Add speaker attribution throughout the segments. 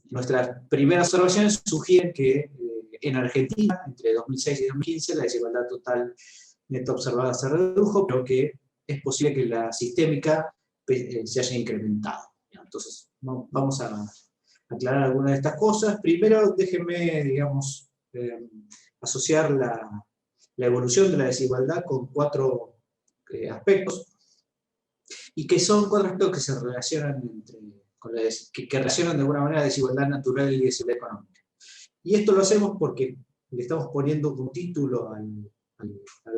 Speaker 1: Nuestras primeras observaciones sugieren que en Argentina, entre 2006 y 2015, la desigualdad total neta observada se redujo, pero que es posible que la sistémica se haya incrementado. Entonces, vamos a aclarar algunas de estas cosas. Primero, déjenme, digamos, asociar la evolución de la desigualdad con cuatro aspectos, y que son cuatro aspectos que se relacionan que relacionan de alguna manera desigualdad natural y desigualdad económica. Y esto lo hacemos porque le estamos poniendo como título al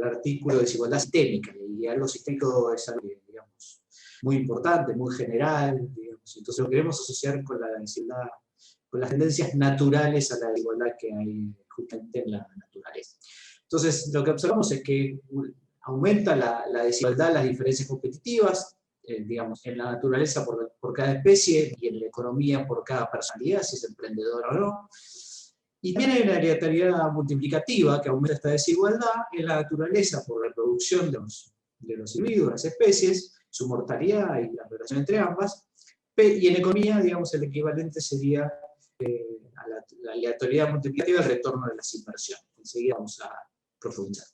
Speaker 1: artículo de desigualdad sistémica, y algo sistémico es algo, digamos, muy importante, muy general, digamos. Entonces lo queremos asociar con la desigualdad, con las tendencias naturales a la desigualdad que hay justamente en la naturaleza. Entonces lo que observamos es que aumenta la desigualdad, las diferencias competitivas, digamos, en la naturaleza por cada especie, y en la economía por cada personalidad, si es emprendedor o no. Y también hay una aleatoriedad multiplicativa que aumenta esta desigualdad en la naturaleza por la reproducción de los individuos, las especies, su mortalidad y la relación entre ambas. Y en economía, digamos, el equivalente sería a la aleatoriedad multiplicativa, el retorno de las inversiones. Enseguida vamos a profundizar.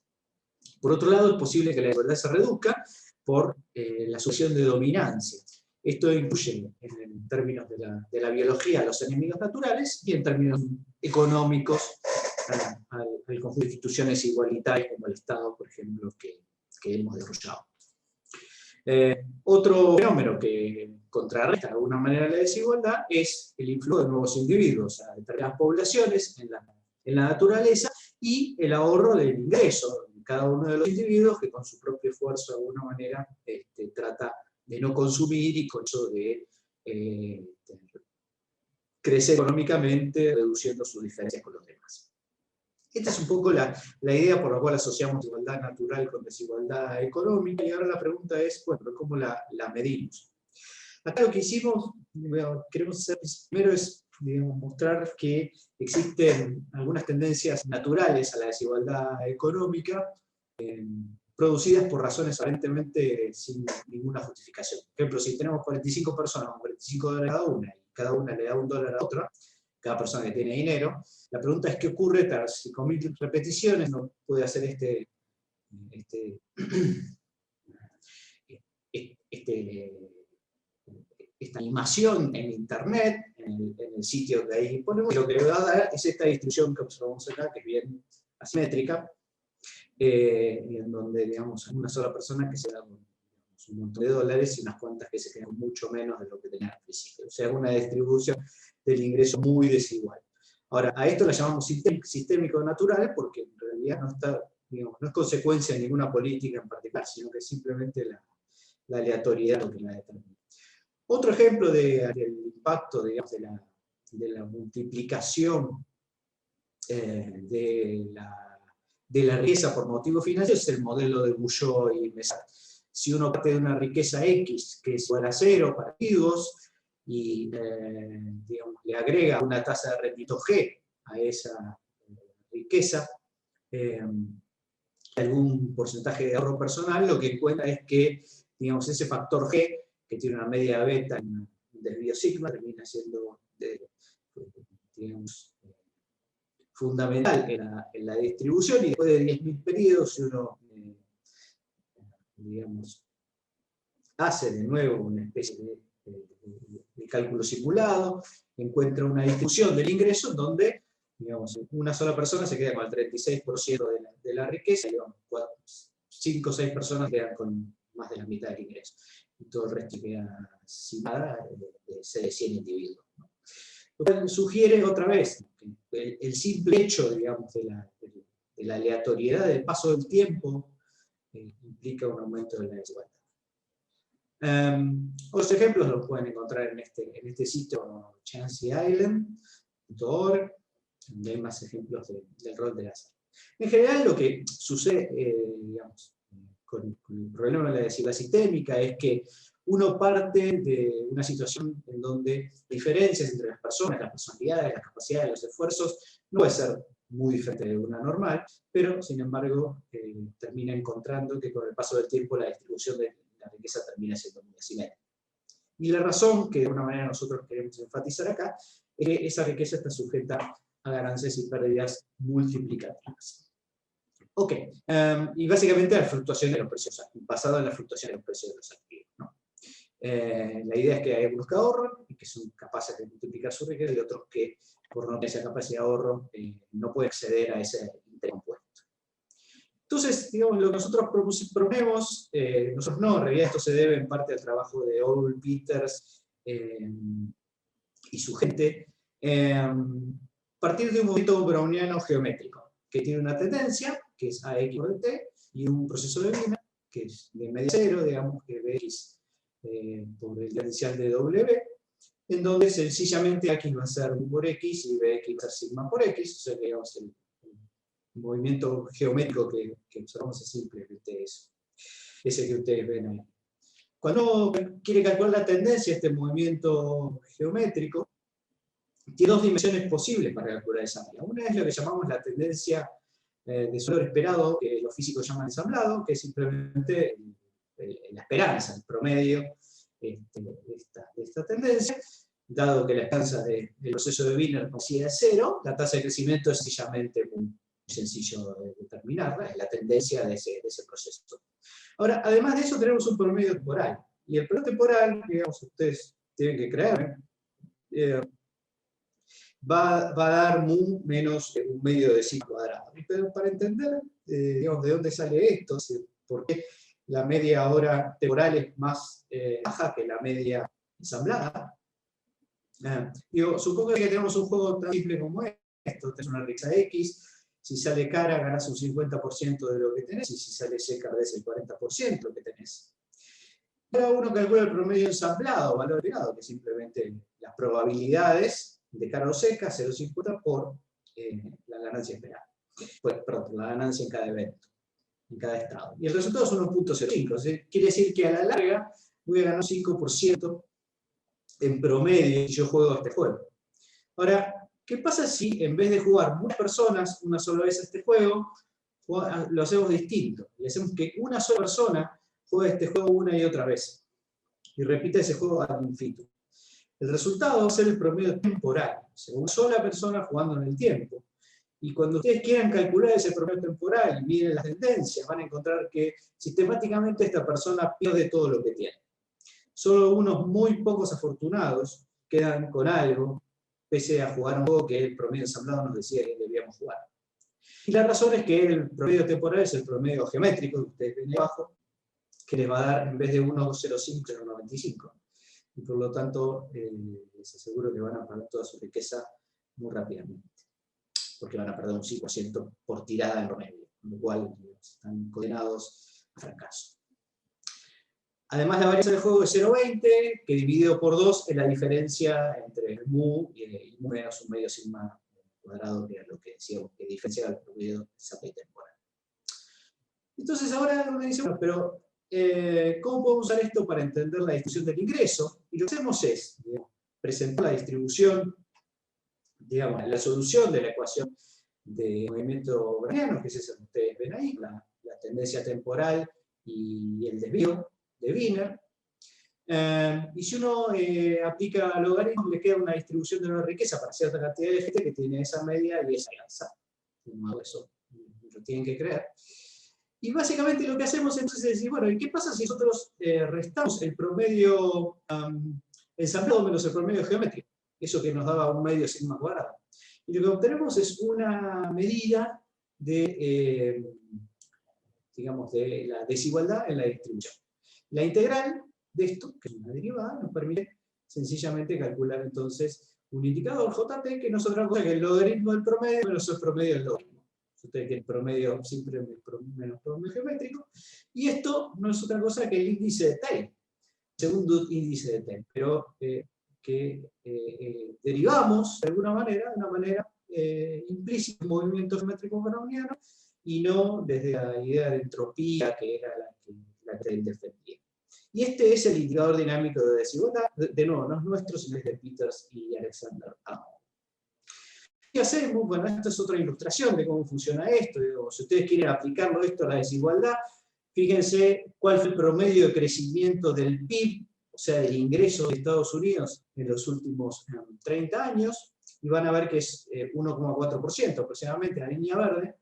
Speaker 1: Por otro lado, es posible que la desigualdad se reduzca por la asunción de dominancia. Esto incluye, en términos de la biología, a los enemigos naturales, y en términos económicos, al conjunto de instituciones igualitarias como el Estado, por ejemplo, que hemos desarrollado. Otro fenómeno que contrarresta de alguna manera la desigualdad es el influjo de nuevos individuos a determinadas poblaciones en la naturaleza, y el ahorro del ingreso de cada uno de los individuos, que con su propio esfuerzo de alguna manera trata de no consumir, y con eso de crecer económicamente, reduciendo sus diferencias con los demás. Esta es un poco la idea por la cual asociamos desigualdad natural con desigualdad económica, y ahora la pregunta es, bueno, ¿cómo la medimos? Acá lo que hicimos, queremos hacer primero es, digamos, mostrar que existen algunas tendencias naturales a la desigualdad económica, producidas por razones aparentemente sin ninguna justificación. Por ejemplo, si tenemos 45 personas con $45 cada una le da $1 a otra, cada persona que tiene dinero, la pregunta es qué ocurre tras 5.000 repeticiones, no puede hacer esta animación en internet, en el sitio que ahí ponemos, y lo que le va a dar es esta distribución que observamos acá, que es bien asimétrica, en donde, digamos, una sola persona que se da un montón de dólares, y unas cuantas que se quedan mucho menos de lo que tenían al principio. O sea, una distribución del ingreso muy desigual. Ahora, a esto lo llamamos sistémico natural, porque en realidad no está, digamos, no es consecuencia de ninguna política en particular, sino que es simplemente la aleatoriedad lo que la determina. Otro ejemplo del impacto, digamos, de la multiplicación de la riqueza por motivos financieros es el modelo de Bujoy y Mézard. Si uno parte de una riqueza X, que es igual a 0 para individuos, y digamos, le agrega una tasa de rendimiento G a esa riqueza, algún porcentaje de ahorro personal, lo que encuentra es que, digamos, ese factor G, que tiene una media beta y un desvío sigma, termina siendo, digamos, fundamental en la distribución, y después de 10.000 periodos, si uno digamos, hace de nuevo una especie de cálculo simulado, encuentra una distribución del ingreso donde, digamos, una sola persona se queda con el 36% de la riqueza, y digamos, 5 o 6 personas quedan con más de la mitad del ingreso, y todo el resto queda sin nada, de 100 individuos, ¿no? Lo cual sugiere otra vez que el simple hecho, digamos, de la aleatoriedad del paso del tiempo implica un aumento de la desigualdad. Otros ejemplos los pueden encontrar en este sitio chanceisland.org, donde hay más ejemplos del rol del azar. En general, lo que sucede, digamos, con el problema de la desigualdad sistémica es que uno parte de una situación en donde diferencias entre las personas, las personalidades, las capacidades, los esfuerzos, no va a ser muy diferente de una normal, pero sin embargo termina encontrando que con el paso del tiempo la distribución de la riqueza termina siendo muy asimétrica. Y la razón que de alguna manera nosotros queremos enfatizar acá es que esa riqueza está sujeta a ganancias y pérdidas multiplicativas. Ok, y básicamente la fluctuación de los precios, basado en la fluctuación de los precios de los activos, ¿no? La idea es que hay algunos que ahorran y que son capaces de multiplicar su riqueza y otros que, por no tener esa capacidad de ahorro, no pueden acceder a ese interés compuesto. Entonces, digamos, lo que nosotros proponemos, nosotros no, en realidad esto se debe en parte al trabajo de Orwell Peters y su gente, partir de un movimiento browniano geométrico, que tiene una tendencia, que es AX por T, y un proceso de Wiener, que es de media cero, digamos, que Bx por el diferencial de W, en donde sencillamente X va a ser U por X y Bx va a ser sigma por X, o sea que digamos el movimiento geométrico que observamos es simplemente eso, ese que ustedes ven ahí. Cuando uno quiere calcular la tendencia de este movimiento geométrico, tiene dos dimensiones posibles para calcular esa media. Una es lo que llamamos la tendencia de su valor esperado, que los físicos llaman ensamblado, que es simplemente la esperanza, el promedio de esta tendencia. Dado que la esperanza del proceso de Wiener considera cero, la tasa de crecimiento es sencillamente muy sencillo de determinarla, es la tendencia de ese proceso. Ahora, además de eso, tenemos un promedio temporal. Y el promedio temporal, digamos, ustedes tienen que creer, va a dar mu menos un medio de psi cuadrado. Pero para entender, digamos, de dónde sale esto, por qué la media ahora temporal es más baja que la media ensamblada. Supongo que tenemos un juego tan simple como esto, es una riqueza X, si sale cara ganas un 50% de lo que tenés, y si sale seca perdés el 40% de lo que tenés. Ahora uno calcula el promedio ensamblado, valor agregado, que es simplemente las probabilidades de cara o seca, 0,50 por la ganancia esperada. Pues, perdón, la ganancia en cada evento, en cada estado. Y el resultado son 1,05. Quiere decir que a la larga voy a ganar un 5% en promedio si yo juego este juego. Ahora, ¿qué pasa si en vez de jugar muchas personas una sola vez este juego, lo hacemos distinto? Y hacemos que una sola persona juegue este juego una y otra vez. Y repita ese juego ad infinitum. El resultado va a ser el promedio temporal. O sea, una sola persona jugando en el tiempo. Y cuando ustedes quieran calcular ese promedio temporal y miren las tendencias, van a encontrar que sistemáticamente esta persona pierde todo lo que tiene. Solo unos muy pocos afortunados quedan con algo, pese a jugar un juego que el promedio ensamblado nos decía que debíamos jugar. Y la razón es que el promedio temporal es el promedio geométrico que ustedes ven ahí abajo, que les va a dar en vez de 1,05, 0,95. Y por lo tanto, les aseguro que van a perder toda su riqueza muy rápidamente, porque van a perder un 5% por tirada en promedio, con lo cual están condenados a fracaso. Además, la varianza del juego es 0,20, que dividido por 2 es la diferencia entre el mu y mu menos un medio sigma cuadrado, que era lo que decíamos, que diferencia el promedio de temporal. Entonces ahora uno dice, bueno, pero ¿cómo podemos usar esto para entender la distribución del ingreso? Y lo que hacemos es, digamos, presentar la distribución, digamos, la solución de la ecuación de movimiento browniano, que es esa que ustedes ven ahí, la tendencia temporal y el desvío de Wiener. Y si uno aplica logaritmos, le queda una distribución de la riqueza para cierta cantidad de gente que tiene esa media y esa alianza. Eso lo tienen que creer. Y básicamente lo que hacemos entonces es decir, bueno, ¿y qué pasa si nosotros restamos el promedio ensamblado menos el promedio geométrico? Eso que nos daba un medio sigma cuadrado. Y lo que obtenemos es una medida de, digamos, de la desigualdad en la distribución. La integral de esto, que es una derivada, nos permite sencillamente calcular entonces un indicador JT, que no es otra cosa que el logaritmo del promedio menos el promedio del logaritmo. Ustedes tienen promedio siempre menos promedio geométrico. Y esto no es otra cosa que el índice de Taylor, segundo índice de Taylor, pero que derivamos de alguna manera, de una manera implícita, un movimiento geométrico browniano, y no desde la idea de entropía, que era la que él defendía. Y este es el indicador dinámico de desigualdad, de nuevo, no es nuestro, sino es de Peters y Alexander Ammon. ¿Qué hacemos? Bueno, esta es otra ilustración de cómo funciona esto. Digo, si ustedes quieren aplicarlo esto a la desigualdad, fíjense cuál fue el promedio de crecimiento del PIB o sea, del ingreso de Estados Unidos en los últimos 30 años, y van a ver que es 1,4% aproximadamente, la línea verde.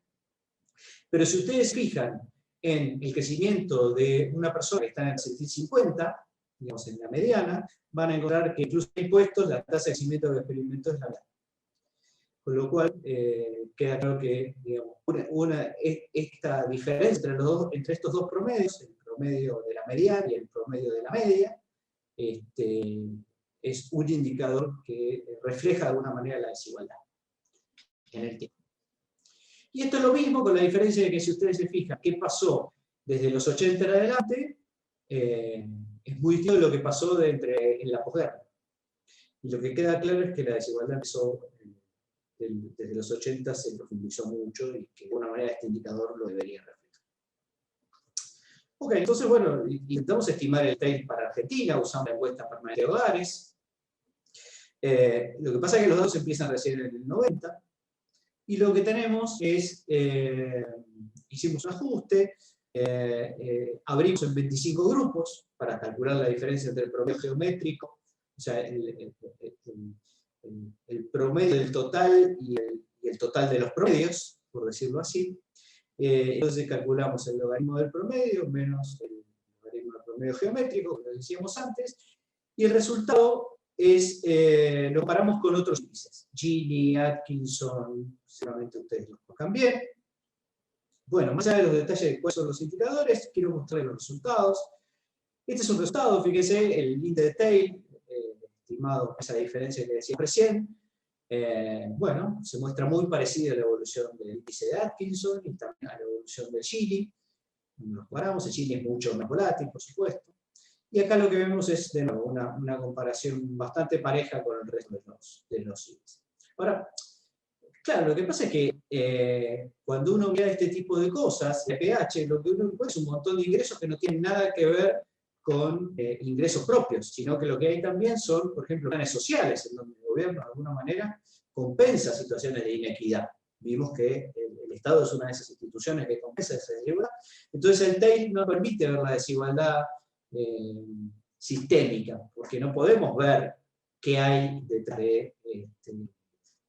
Speaker 1: Pero si ustedes fijan en el crecimiento de una persona que está en el 750, digamos en la mediana, van a encontrar que incluso en impuestos la tasa de crecimiento del experimento es la misma. Con lo cual, queda claro que digamos, esta diferencia entre estos dos promedios, el promedio de la mediana y el promedio de la media, es un indicador que refleja de alguna manera la desigualdad en el tiempo. Y esto es lo mismo con la diferencia de que si ustedes se fijan qué pasó desde los 80 en adelante, es muy distinto de lo que pasó en la posguerra. Y lo que queda claro es que la desigualdad empezó desde los 80, se profundizó mucho y que de alguna manera este indicador lo debería reflejar. Ok, entonces bueno, intentamos estimar el TAIL para Argentina, usando la encuesta permanente de hogares. Lo que pasa es que los datos empiezan recién en el 90, y lo que tenemos es, hicimos un ajuste, abrimos en 25 grupos para calcular la diferencia entre el promedio geométrico, o sea, el promedio del total y el total de los promedios, por decirlo así. Entonces calculamos el logaritmo del promedio menos el logaritmo del promedio geométrico, que lo decíamos antes, y el resultado es, lo comparamos con otros índices. Gini, Atkinson, seguramente ustedes los conozcan bien. Bueno, más allá de los detalles de cuáles son los indicadores, quiero mostrarles los resultados. Este es un resultado, fíjense, el índice de TAIL, estimado esa diferencia que decía recién. Bueno, se muestra muy parecida a la evolución del índice de Atkinson y también a la evolución del Gini. Cuando los comparamos, el Gini es mucho más volátil, por supuesto. Y acá lo que vemos es, de nuevo, una comparación bastante pareja con el resto de los índices. Ahora, claro, lo que pasa es que cuando uno mira este tipo de cosas, el pH, lo que uno encuentra es un montón de ingresos que no tienen nada que ver con ingresos propios, sino que lo que hay también son, por ejemplo, planes sociales, en donde el gobierno de alguna manera compensa situaciones de inequidad. Vimos que el Estado es una de esas instituciones que compensa esa desigualdad. Entonces el TAIL no permite ver la desigualdad sistémica, porque no podemos ver qué hay detrás de...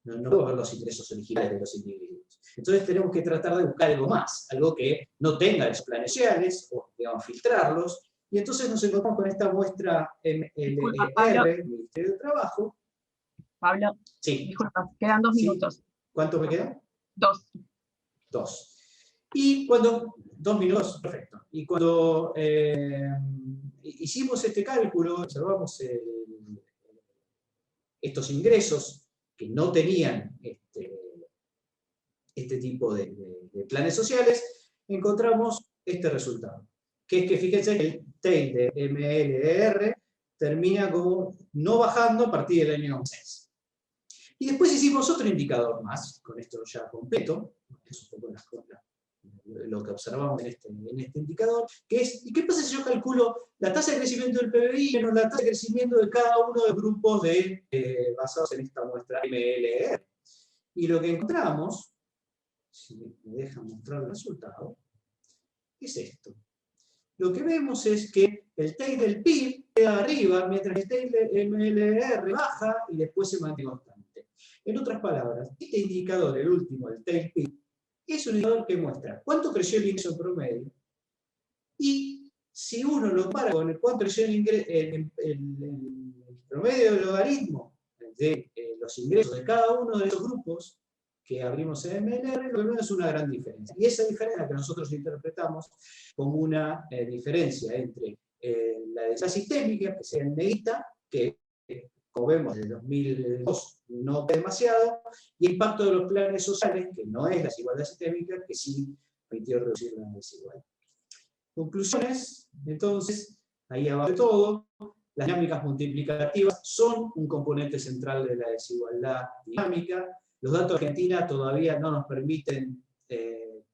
Speaker 1: no podemos ver los ingresos originales de los individuos. Entonces tenemos que tratar de buscar algo más, algo que no tenga los planes sociales, o digamos, filtrarlos, y entonces nos encontramos con esta muestra MLR, Ministerio de Trabajo.
Speaker 2: Pablo,
Speaker 1: sí.
Speaker 2: Disculpa, quedan 2 minutos.
Speaker 1: ¿Cuánto me quedan?
Speaker 2: 2.
Speaker 1: 2. Y cuando... 2 minutos, perfecto. Y cuando hicimos este cálculo, observamos estos ingresos que no tenían este tipo de planes sociales, encontramos este resultado. Que es que fíjense que el TAIL de MLR termina como no bajando a partir del año 6. Y después hicimos otro indicador más, con esto ya completo, es un poco lo que observamos en este indicador, que es, ¿y qué pasa si yo calculo la tasa de crecimiento del PBI menos la tasa de crecimiento de cada uno de los grupos basados en esta muestra MLR? Y lo que encontramos, si me dejan mostrar el resultado, es esto. Lo que vemos es que el TAIL del PIB queda arriba, mientras el TAIL del MLR baja y después se mantiene constante. En otras palabras, este indicador, el último, el TAIL PIB, es un indicador que muestra cuánto creció el ingreso en promedio, y si uno lo compara con cuánto creció el promedio del logaritmo de los ingresos de cada uno de esos grupos que abrimos en MLR, lo que vemos es una gran diferencia. Y esa diferencia es la que nosotros interpretamos como una diferencia entre la desigualdad sistémica, que sea en negrita, que como vemos desde 2002 no es demasiado, y el impacto de los planes sociales, que no es la desigualdad sistémica, que sí permitió reducir la desigualdad. Conclusiones, entonces, ahí abajo de todo, las dinámicas multiplicativas son un componente central de la desigualdad dinámica. Los datos de Argentina todavía no nos permiten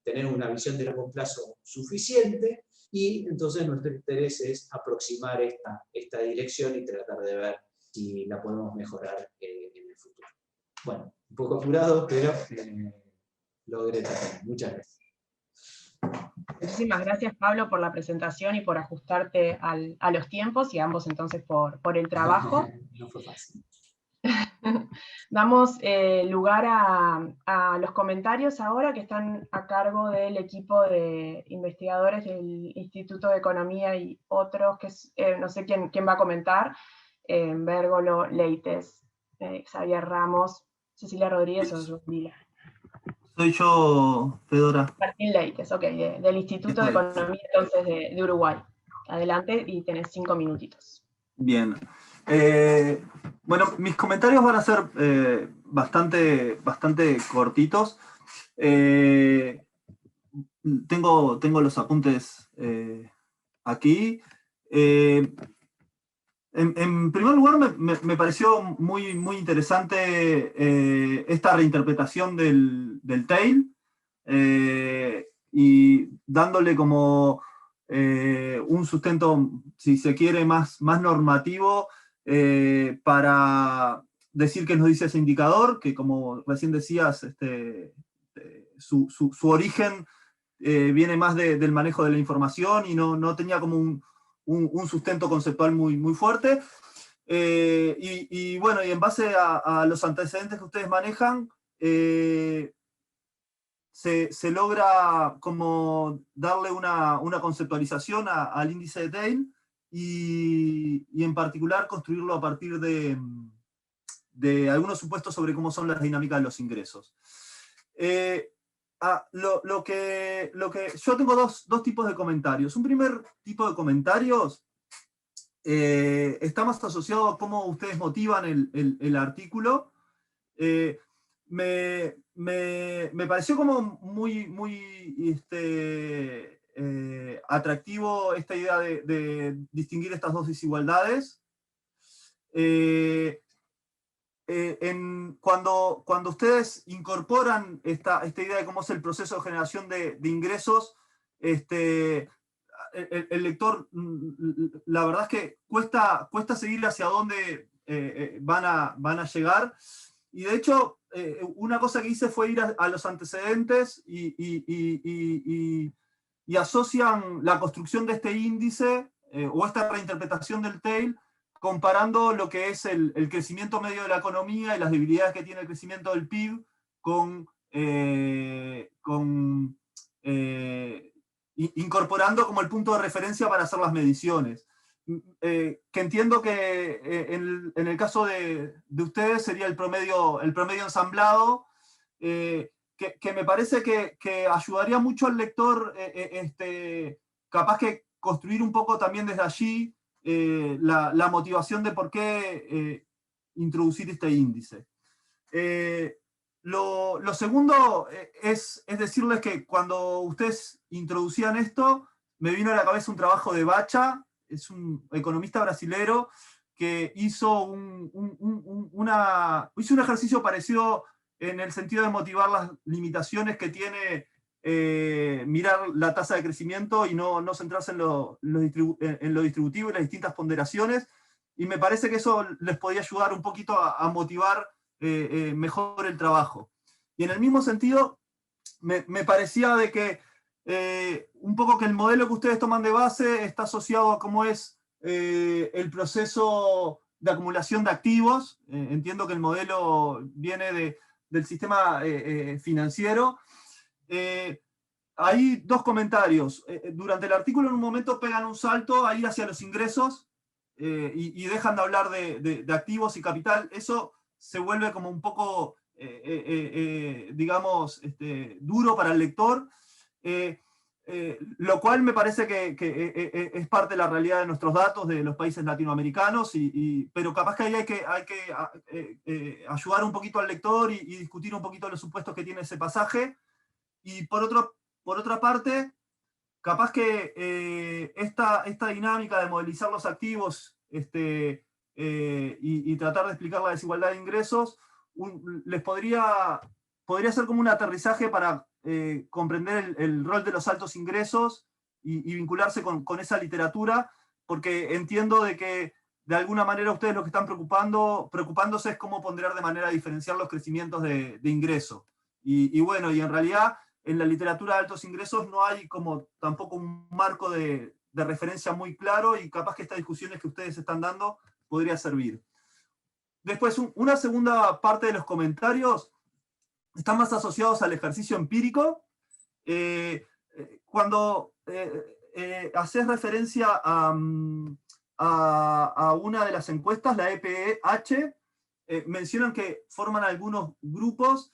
Speaker 1: tener una visión de largo plazo suficiente, y entonces nuestro interés es aproximar esta dirección y tratar de ver si la podemos mejorar en el futuro. Bueno, un poco apurado, pero logré también. Muchas gracias.
Speaker 2: Muchísimas gracias, Pablo, por la presentación y por ajustarte a los tiempos, y a ambos entonces por el trabajo.
Speaker 1: No fue fácil.
Speaker 2: Damos lugar a los comentarios ahora, que están a cargo del equipo de investigadores del Instituto de Economía y otros, que no sé quién va a comentar, Vérgolo, Leites, Xavier Ramos, Cecilia Rodríguez o Yulila.
Speaker 3: Soy yo, Fedora.
Speaker 2: Martín Leites, ok, del Instituto de Economía entonces de Uruguay. Adelante y tenés 5 minutitos.
Speaker 3: Bien. Bueno, mis comentarios van a ser bastante cortitos. Tengo los apuntes aquí. En primer lugar, me pareció muy interesante esta reinterpretación del TAIL, y dándole como un sustento, si se quiere, más normativo para decir qué nos dice ese indicador, que como recién decías, su origen viene más del manejo de la información y no tenía como un sustento conceptual muy fuerte. Y bueno, y en base a los antecedentes que ustedes manejan, se logra como darle una conceptualización al índice de TAIL y en particular construirlo a partir de algunos supuestos sobre cómo son las dinámicas de los ingresos. Lo que yo tengo dos tipos de comentarios. Un primer tipo de comentarios está más asociado a cómo ustedes motivan el artículo. Me pareció como muy atractivo esta idea de distinguir estas dos desigualdades. Cuando ustedes incorporan esta idea de cómo es el proceso de generación de ingresos, el lector, la verdad es que cuesta seguir hacia dónde van a llegar. Y de hecho, una cosa que hice fue ir a los antecedentes y asocian la construcción de este índice o esta reinterpretación del TAIL comparando lo que es el crecimiento medio de la economía y las debilidades que tiene el crecimiento del PIB incorporando como el punto de referencia para hacer las mediciones. Que entiendo que en el caso de ustedes sería el promedio ensamblado, que me parece que ayudaría mucho al lector, capaz que construir un poco también desde allí la motivación de por qué introducir este índice. Lo segundo es decirles que cuando ustedes introducían esto, me vino a la cabeza un trabajo de Bacha, es un economista brasilero que hizo un ejercicio parecido en el sentido de motivar las limitaciones que tiene mirar la tasa de crecimiento y no centrarse en lo distributivo y las distintas ponderaciones, y me parece que eso les podía ayudar un poquito a motivar mejor el trabajo. Y en el mismo sentido, me parecía de que un poco que el modelo que ustedes toman de base está asociado a cómo es el proceso de acumulación de activos. Entiendo que el modelo viene del sistema financiero. Hay dos comentarios. Durante el artículo en un momento pegan un salto a ir hacia los ingresos y dejan de hablar de activos y capital. Eso se vuelve como un poco, digamos, duro para el lector, lo cual me parece que es parte de la realidad de nuestros datos de los países latinoamericanos, pero capaz que ahí hay que ayudar un poquito al lector y discutir un poquito los supuestos que tiene ese pasaje. Y por otra parte, capaz que esta dinámica de modelizar los activos y tratar de explicar la desigualdad de ingresos, les podría ser como un aterrizaje para comprender el rol de los altos ingresos y vincularse con esa literatura, porque entiendo de que de alguna manera ustedes lo que están preocupándose es cómo ponderar de manera diferencial los crecimientos de ingreso. Y bueno, y en realidad en la literatura de altos ingresos no hay como tampoco un marco de referencia muy claro, y capaz que estas discusiones que ustedes están dando podría servir. Después, una segunda parte de los comentarios están más asociados al ejercicio empírico. Cuando haces referencia a una de las encuestas, la EPH, mencionan que forman algunos grupos,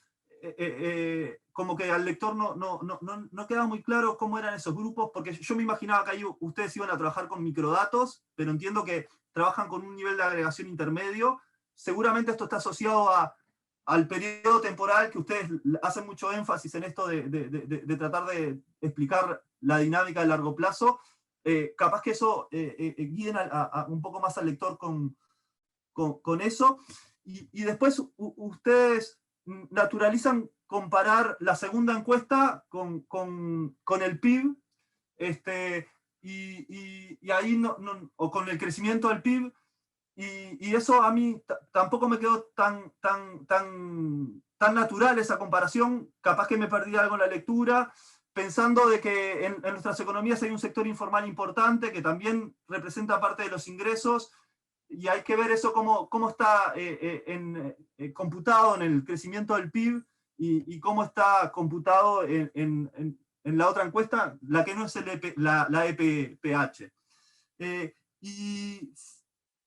Speaker 3: como que al lector no queda muy claro cómo eran esos grupos, porque yo me imaginaba que ahí ustedes iban a trabajar con microdatos, pero entiendo que trabajan con un nivel de agregación intermedio. Seguramente esto está asociado al periodo temporal, que ustedes hacen mucho énfasis en esto de tratar de explicar la dinámica de largo plazo. Capaz que eso guíen un poco más al lector con eso. Y después ustedes naturalizan comparar la segunda encuesta con el PIB, y ahí o con el crecimiento del PIB, y eso a mí tampoco me quedó tan natural esa comparación. Capaz que me perdí algo en la lectura, pensando de que en nuestras economías hay un sector informal importante que también representa parte de los ingresos, y hay que ver eso cómo está computado en el crecimiento del PIB, y cómo está computado en la otra encuesta, la que no es la EPH. Y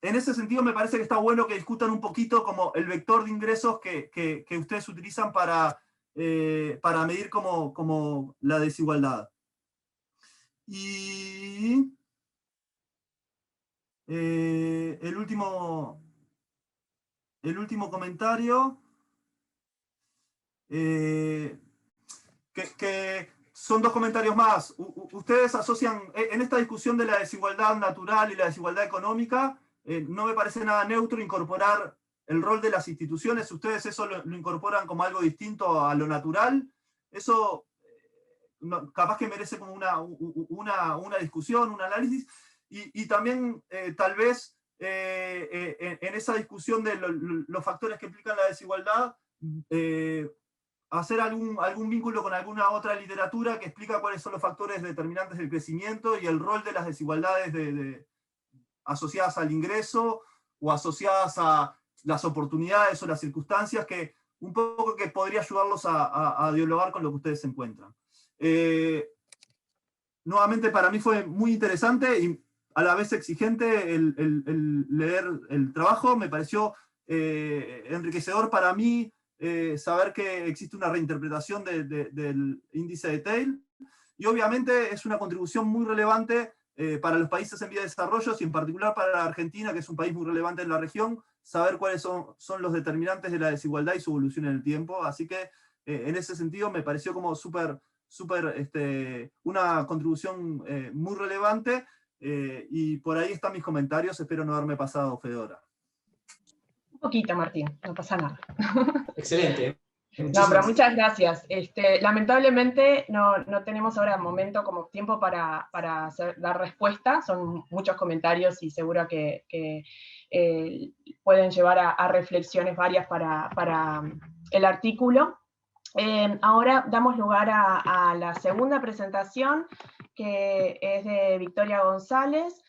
Speaker 3: en ese sentido me parece que está bueno que discutan un poquito como el vector de ingresos que ustedes utilizan para medir como la desigualdad. Y el último comentario, que son dos comentarios más. Ustedes asocian, en esta discusión de la desigualdad natural y la desigualdad económica, no me parece nada neutro incorporar el rol de las instituciones. Ustedes eso lo incorporan como algo distinto a lo natural. Eso capaz que merece como una discusión, un análisis, y también tal vez en esa discusión de los factores que implican la desigualdad, hacer algún vínculo con alguna otra literatura que explica cuáles son los factores determinantes del crecimiento y el rol de las desigualdades asociadas al ingreso, o asociadas a las oportunidades o las circunstancias, que un poco que podría ayudarlos a dialogar con lo que ustedes encuentran. Nuevamente, para mí fue muy interesante y a la vez exigente el leer el trabajo. Me pareció enriquecedor para mí saber que existe una reinterpretación del índice de Theil, y obviamente es una contribución muy relevante para los países en vía de desarrollo, y en particular para la Argentina, que es un país muy relevante en la región, saber cuáles son los determinantes de la desigualdad y su evolución en el tiempo. Así que en ese sentido me pareció como una contribución muy relevante, y por ahí están mis comentarios. Espero no haberme pasado, Fedora.
Speaker 2: Un poquito, Martín, no pasa nada.
Speaker 1: Excelente.
Speaker 2: No, pero muchas gracias. Lamentablemente no tenemos ahora momento como tiempo para dar respuesta. Son muchos comentarios y seguro que pueden llevar a reflexiones varias para el artículo. Ahora damos lugar a la segunda presentación, que es de Victoria González.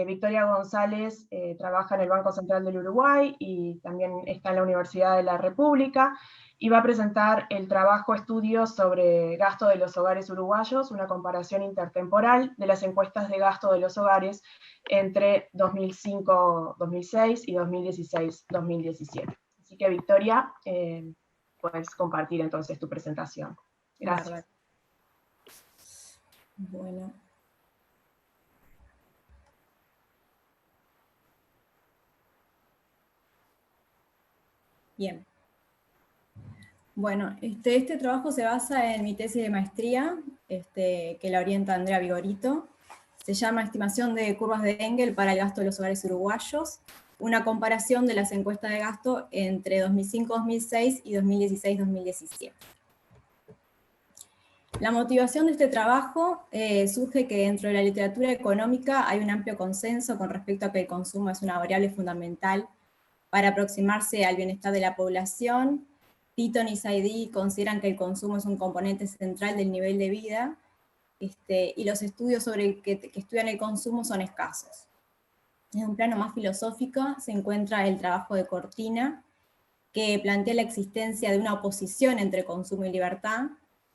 Speaker 2: Victoria González trabaja en el Banco Central del Uruguay y también está en la Universidad de la República, y va a presentar el trabajo estudio sobre gasto de los hogares uruguayos, una comparación intertemporal de las encuestas de gasto de los hogares entre 2005-2006 y 2016-2017. Así que, Victoria, puedes compartir entonces tu presentación. Gracias.
Speaker 4: Bueno. Bien. Bueno, este trabajo se basa en mi tesis de maestría, que la orienta Andrea Vigorito. Se llama Estimación de curvas de Engel para el gasto de los hogares uruguayos, una comparación de las encuestas de gasto entre 2005-2006 y 2016-2017. La motivación de este trabajo surge que dentro de la literatura económica hay un amplio consenso con respecto a que el consumo es una variable fundamental para aproximarse al bienestar de la población, Deaton y Saidi consideran que el consumo es un componente central del nivel de vida, y los estudios que estudian el consumo son escasos. En un plano más filosófico se encuentra el trabajo de Cortina, que plantea la existencia de una oposición entre consumo y libertad,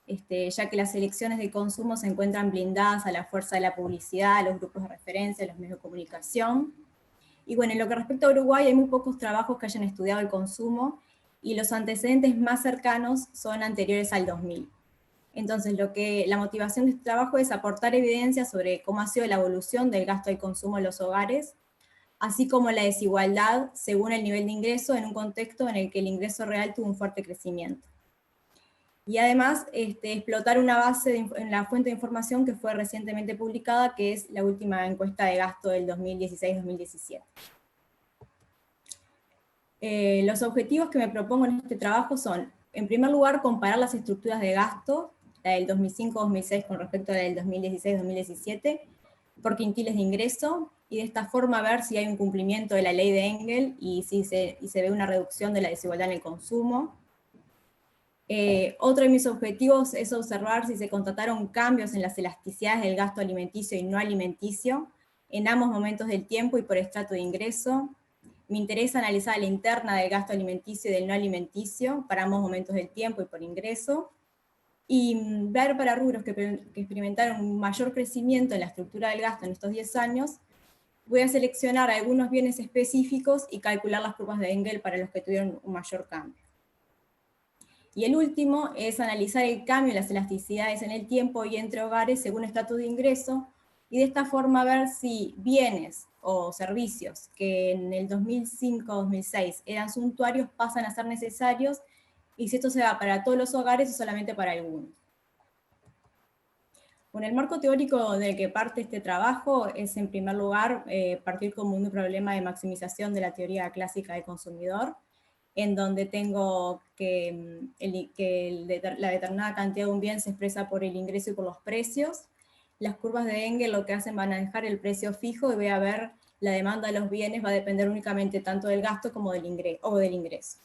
Speaker 4: ya que las elecciones de consumo se encuentran blindadas a la fuerza de la publicidad, a los grupos de referencia, a los medios de comunicación. Y bueno, en lo que respecta a Uruguay, hay muy pocos trabajos que hayan estudiado el consumo, y los antecedentes más cercanos son anteriores al 2000. Entonces, la motivación de este trabajo es aportar evidencia sobre cómo ha sido la evolución del gasto del consumo en los hogares, así como la desigualdad según el nivel de ingreso en un contexto en el que el ingreso real tuvo un fuerte crecimiento. Y además, explotar una base en la fuente de información que fue recientemente publicada, que es la última encuesta de gasto del 2016-2017. Los objetivos que me propongo en este trabajo son, en primer lugar, comparar las estructuras de gasto, la del 2005-2006 con respecto a la del 2016-2017, por quintiles de ingreso, y de esta forma ver si hay un cumplimiento de la ley de Engel y si se ve una reducción de la desigualdad en el consumo. Otro de mis objetivos es observar si se constataron cambios en las elasticidades del gasto alimenticio y no alimenticio en ambos momentos del tiempo y por estrato de ingreso. Me interesa analizar la interna del gasto alimenticio y del no alimenticio para ambos momentos del tiempo y por ingreso. Y ver para rubros que experimentaron un mayor crecimiento en la estructura del gasto en estos 10 años, voy a seleccionar algunos bienes específicos y calcular las curvas de Engel para los que tuvieron un mayor cambio. Y el último es analizar el cambio en las elasticidades en el tiempo y entre hogares según estatus de ingreso, y de esta forma ver si bienes o servicios que en el 2005-2006 eran suntuarios pasan a ser necesarios, y si esto se da para todos los hogares o solamente para algunos. Bueno, el marco teórico del que parte este trabajo es, en primer lugar, partir como un problema de maximización de la teoría clásica del consumidor, en donde tengo que la determinada cantidad de un bien se expresa por el ingreso y por los precios. Las curvas de Engel lo que hacen van a dejar el precio fijo, y voy a ver la demanda de los bienes va a depender únicamente tanto del gasto como del ingreso.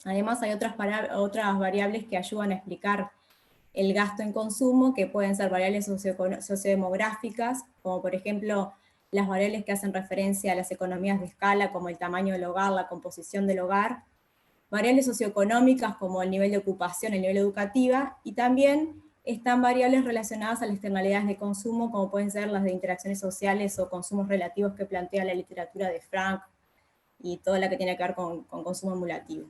Speaker 4: Además, hay otras variables que ayudan a explicar el gasto en consumo, que pueden ser variables sociodemográficas, como por ejemplo las variables que hacen referencia a las economías de escala, como el tamaño del hogar, la composición del hogar, variables socioeconómicas como el nivel de ocupación, el nivel educativa, y también están variables relacionadas a las externalidades de consumo, como pueden ser las de interacciones sociales o consumos relativos que plantea la literatura de Frank, y toda la que tiene que ver con consumo emulativo.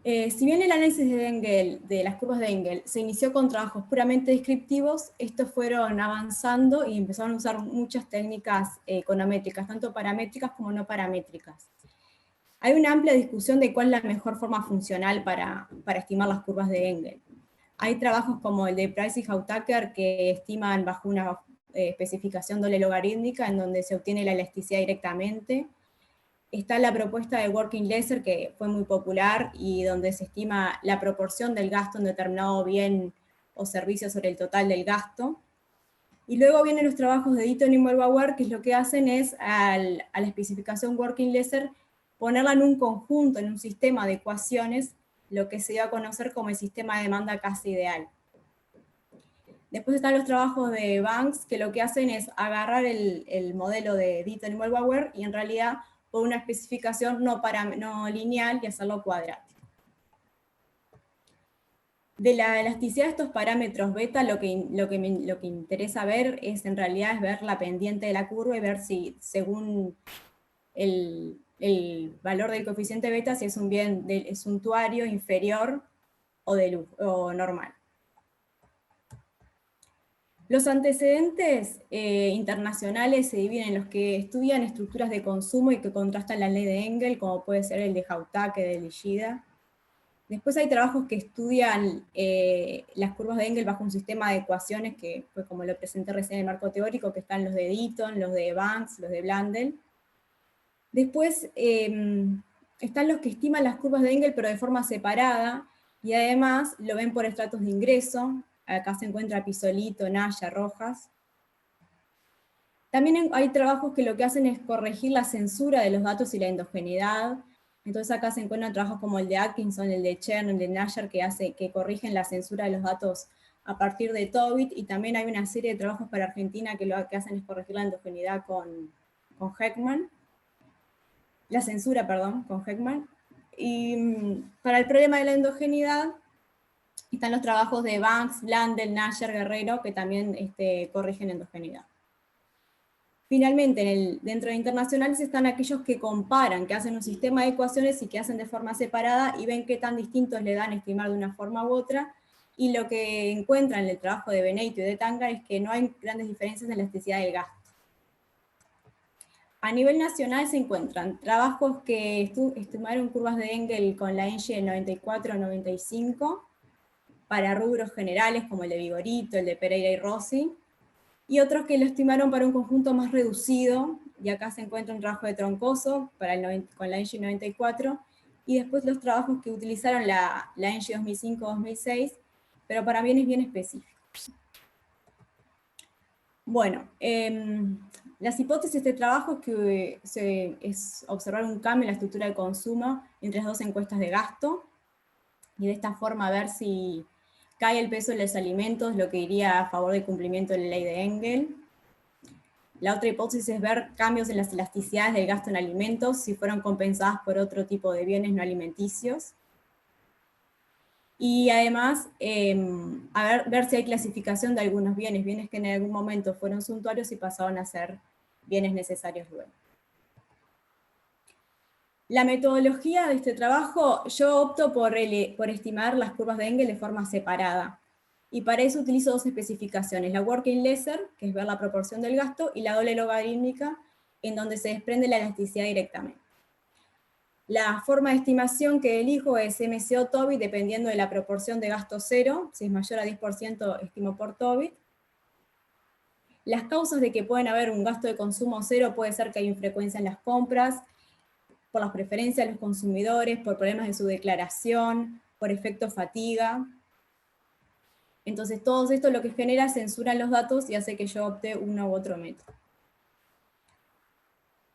Speaker 4: Si bien el análisis de Engel, de las curvas de Engel, se inició con trabajos puramente descriptivos, estos fueron avanzando y empezaron a usar muchas técnicas econométricas, tanto paramétricas como no paramétricas. Hay una amplia discusión de cuál es la mejor forma funcional para estimar las curvas de Engel. Hay trabajos como el de Price y Hautaker que estiman bajo una especificación doble logarítmica, en donde se obtiene la elasticidad directamente. Está la propuesta de Working Lesser, que fue muy popular, y donde se estima la proporción del gasto en determinado bien o servicio sobre el total del gasto. Y luego vienen los trabajos de Deaton y Mollbauer, que lo que hacen es, a la especificación Working Lesser, ponerla en un conjunto, en un sistema de ecuaciones, lo que se dio a conocer como el sistema de demanda casi ideal. Después están los trabajos de Banks, que lo que hacen es agarrar el modelo de Deaton y Mollbauer y en realidad por una especificación no lineal y hacerlo cuadrático. De la elasticidad de estos parámetros beta, lo que interesa ver es, en realidad, es ver la pendiente de la curva y ver si, según el valor del coeficiente beta, si es un bien suntuario, inferior o normal. Los antecedentes internacionales se dividen en los que estudian estructuras de consumo y que contrastan la ley de Engel, como puede ser el de Hautake, de Nishida. Después hay trabajos que estudian las curvas de Engel bajo un sistema de ecuaciones, que fue como lo presenté recién en el marco teórico, que están los de Deaton, los de Banks, los de Blandel. Después están los que estiman las curvas de Engel, pero de forma separada, y además lo ven por estratos de ingreso. Acá se encuentra Pisolito, Naya, Rojas. También hay trabajos que lo que hacen es corregir la censura de los datos y la endogeneidad, Entonces acá se encuentran trabajos como el de Atkinson, el de Chern, el de Nasher, que corrigen la censura de los datos a partir de Tobit, y también hay una serie de trabajos para Argentina que lo que hacen es corregir la endogeneidad con Heckman, la censura, perdón, con Heckman. Y para el problema de la endogeneidad están los trabajos de Banks, Blandel, Nasher, Guerrero, que también corrigen endogeneidad. Finalmente, dentro de internacionales están aquellos que comparan, que hacen un sistema de ecuaciones y que hacen de forma separada y ven qué tan distintos le dan estimar de una forma u otra, y lo que encuentran en el trabajo de Benedito y de Tangar es que no hay grandes diferencias en la elasticidad del gasto. A nivel nacional se encuentran trabajos que estimaron curvas de Engel con la ENGIE del 94-95 para rubros generales como el de Vigorito, el de Pereira y Rossi, y otros que lo estimaron para un conjunto más reducido, y acá se encuentra un trabajo de Troncoso con la ENGIE 94, y después los trabajos que utilizaron la ENGIE 2005-2006, pero para bienes bien específicos. Bueno, las hipótesis de este trabajo es observar un cambio en la estructura de consumo entre las dos encuestas de gasto, y de esta forma ver si cae el peso de los alimentos, lo que iría a favor del cumplimiento de la ley de Engel. La otra hipótesis es ver cambios en las elasticidades del gasto en alimentos, si fueron compensadas por otro tipo de bienes no alimenticios. Y además, ver si hay clasificación de algunos bienes que en algún momento fueron suntuarios y pasaron a ser bienes necesarios luego. La metodología de este trabajo, yo opto por estimar las curvas de Engel de forma separada. Y para eso utilizo dos especificaciones, la Working Lesser, que es ver la proporción del gasto, y la doble logarítmica, en donde se desprende la elasticidad directamente. La forma de estimación que elijo es MCO Tobit, dependiendo de la proporción de gasto cero. Si es mayor a 10%, estimo por Tobit. Las causas de que pueden haber un gasto de consumo cero puede ser que hay infrecuencia en las compras, por las preferencias de los consumidores, por problemas de su declaración, por efecto fatiga. Entonces todo esto lo que genera es censura en los datos y hace que yo opte uno u otro método.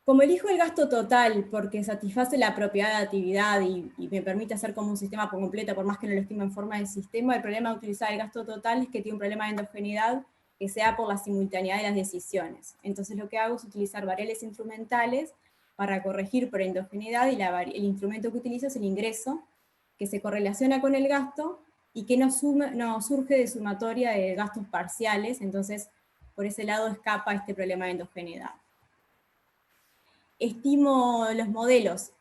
Speaker 4: Como elijo el gasto total porque satisface la propiedad de actividad y me permite hacer como un sistema por completo, por más que no lo estime en forma de sistema, el problema de utilizar el gasto total es que tiene un problema de endogeneidad que se da por la simultaneidad de las decisiones. Entonces lo que hago es utilizar variables instrumentales para corregir por endogeneidad, y el instrumento que utilizo es el ingreso, que se correlaciona con el gasto y que no surge de sumatoria de gastos parciales, entonces por ese lado escapa este problema de endogeneidad. Estimo los modelos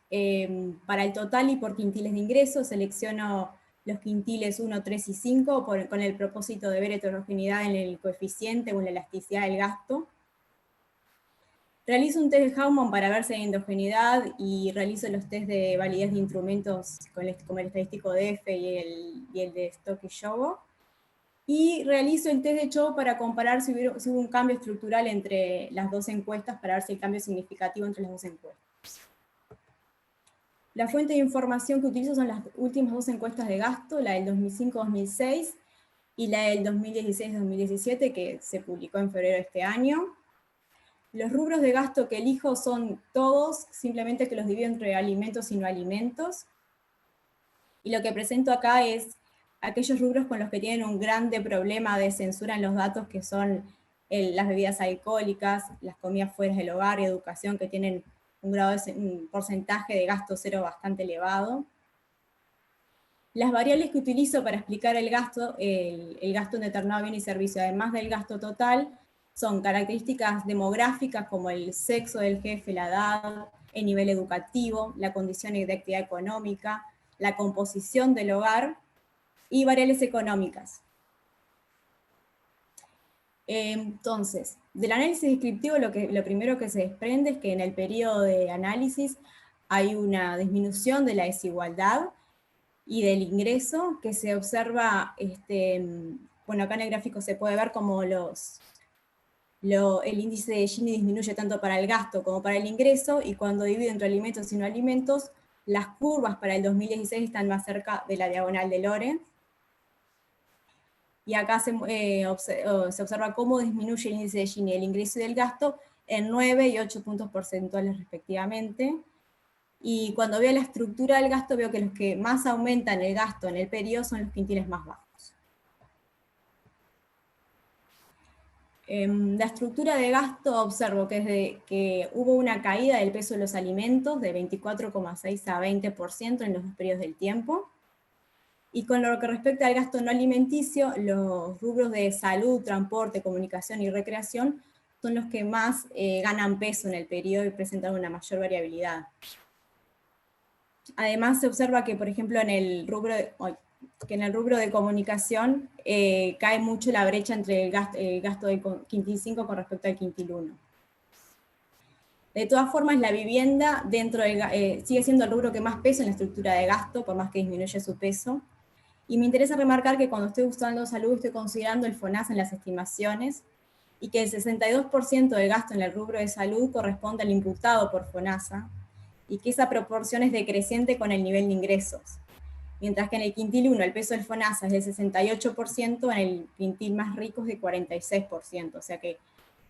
Speaker 4: para el total y por quintiles de ingreso, selecciono los quintiles 1, 3 y 5 con el propósito de ver heterogeneidad en el coeficiente o en la elasticidad del gasto. Realizo un test de Hauman para ver si hay endogeneidad y realizo los test de validez de instrumentos como el estadístico de F y el de Stock y Shogo. Y realizo el test de Shogo para comparar si hubo un cambio estructural entre las dos encuestas, para ver si el cambio es significativo entre las dos encuestas. La fuente de información que utilizo son las últimas dos encuestas de gasto, la del 2005-2006 y la del 2016-2017, que se publicó en febrero de este año. Los rubros de gasto que elijo son todos, simplemente que los divido entre alimentos y no alimentos. Y lo que presento acá es aquellos rubros con los que tienen un grande problema de censura en los datos, que son las bebidas alcohólicas, las comidas fuera del hogar y educación, que tienen un porcentaje de gasto cero bastante elevado. Las variables que utilizo para explicar el gasto en determinado bien y servicio, además del gasto total, son características demográficas como el sexo del jefe, la edad, el nivel educativo, la condición de actividad económica, la composición del hogar y variables económicas. Entonces, del análisis descriptivo lo primero que se desprende es que en el periodo de análisis hay una disminución de la desigualdad y del ingreso, que se observa, bueno, acá en el gráfico se puede ver como el índice de Gini disminuye tanto para el gasto como para el ingreso, y cuando divido entre alimentos y no alimentos, las curvas para el 2016 están más cerca de la diagonal de Lorenz. Y acá se observa cómo disminuye el índice de Gini, el ingreso y del gasto, en 9 y 8 puntos porcentuales respectivamente. Y cuando veo la estructura del gasto, veo que los que más aumentan el gasto en el periodo son los quintiles más bajos. La estructura de gasto observo que desde que hubo una caída del peso de los alimentos de 24,6 a 20% en los dos periodos del tiempo. Y con lo que respecta al gasto no alimenticio, los rubros de salud, transporte, comunicación y recreación son los que más ganan peso en el periodo y presentan una mayor variabilidad. Además se observa que, por ejemplo, en el rubro de comunicación cae mucho la brecha entre el gasto del quintil 5 con respecto al quintil 1. De todas formas, la vivienda sigue siendo el rubro que más pesa en la estructura de gasto, por más que disminuye su peso. Y me interesa remarcar que cuando estoy usando salud estoy considerando el FONASA en las estimaciones y que el 62% del gasto en el rubro de salud corresponde al imputado por FONASA y que esa proporción es decreciente con el nivel de ingresos. Mientras que en el quintil 1 el peso del FONASA es del 68%, en el quintil más rico es de 46%. O sea que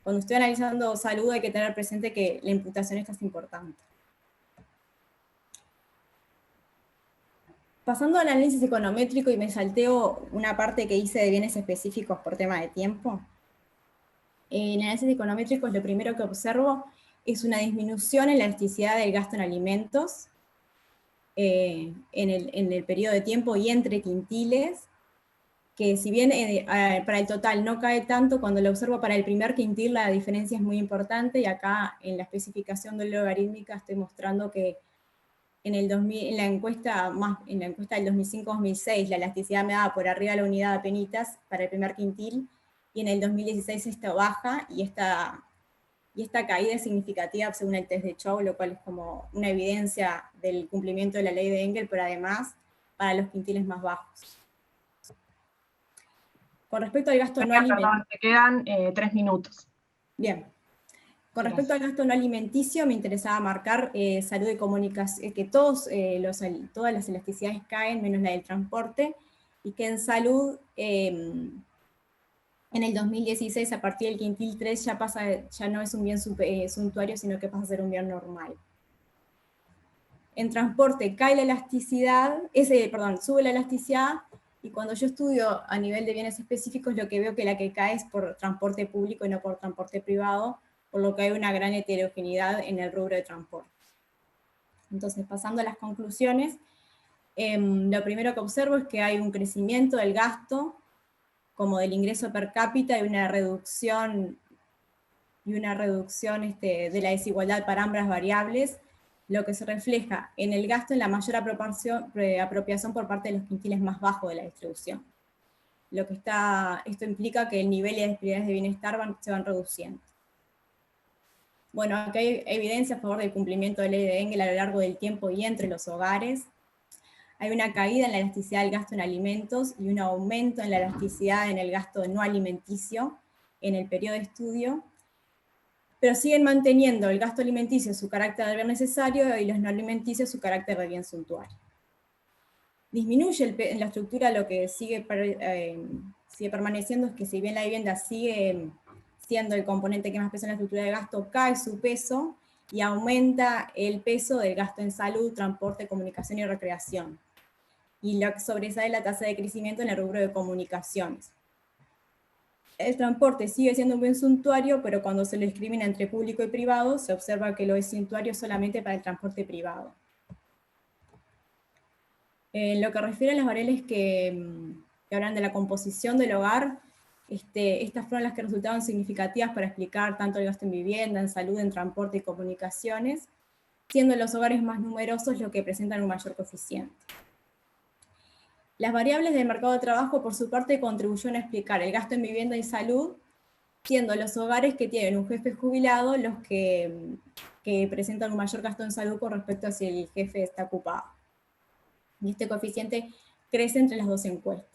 Speaker 4: cuando estoy analizando salud hay que tener presente que la imputación esta es importante. Pasando al análisis econométrico, y me salteo una parte que hice de bienes específicos por tema de tiempo. En análisis econométricos lo primero que observo es una disminución en la elasticidad del gasto en alimentos en el periodo de tiempo y entre quintiles, que si bien para el total no cae tanto, cuando lo observo para el primer quintil la diferencia es muy importante, y acá en la especificación de logarítmica estoy mostrando que en la encuesta del 2005-2006 la elasticidad me daba por arriba de la unidad de penitas para el primer quintil, y en el 2016 esto baja, y esta caída es significativa según el test de Chow, lo cual es como una evidencia del cumplimiento de la ley de Engel, pero además para los quintiles más bajos. Con respecto al gasto no alimenticio...
Speaker 2: Perdón, te quedan 3 minutos.
Speaker 4: Bien. Con respecto al gasto no alimenticio, me interesaba marcar salud y comunicación, que todas las elasticidades caen, menos la del transporte, y que en salud, en el 2016, a partir del quintil 3, ya no es un bien suntuario, sino que pasa a ser un bien normal. En transporte cae la elasticidad, sube la elasticidad, y cuando yo estudio a nivel de bienes específicos, lo que veo que la que cae es por transporte público y no por transporte privado, por lo que hay una gran heterogeneidad en el rubro de transporte. Entonces, pasando a las conclusiones, lo primero que observo es que hay un crecimiento del gasto, como del ingreso per cápita, y una reducción de la desigualdad para ambas variables, lo que se refleja en el gasto en la mayor apropiación por parte de los quintiles más bajos de la distribución. Esto implica que el nivel y las prioridades de bienestar se van reduciendo. Bueno, aquí hay evidencia a favor del cumplimiento de la ley de Engel a lo largo del tiempo y entre los hogares. Hay una caída en la elasticidad del gasto en alimentos y un aumento en la elasticidad en el gasto no alimenticio en el periodo de estudio, pero siguen manteniendo el gasto alimenticio su carácter de bien necesario y los no alimenticios su carácter de bien suntuario. Disminuye en la estructura, lo que sigue permaneciendo es que si bien la vivienda sigue siendo el componente que más pesa en la estructura de gasto, cae su peso y aumenta el peso del gasto en salud, transporte, comunicación y recreación. Y lo que sobresale la tasa de crecimiento en el rubro de comunicaciones. El transporte sigue siendo un bien suntuario, pero cuando se lo discrimina entre público y privado, se observa que lo es suntuario solamente para el transporte privado. En lo que refiere a las variables que hablan de la composición del hogar, estas fueron las que resultaron significativas para explicar tanto el gasto en vivienda, en salud, en transporte y comunicaciones, siendo los hogares más numerosos los que presentan un mayor coeficiente. Las variables del mercado de trabajo, por su parte, contribuyeron a explicar el gasto en vivienda y salud, siendo los hogares que tienen un jefe jubilado los que presentan un mayor gasto en salud con respecto a si el jefe está ocupado. Y este coeficiente crece entre las dos encuestas.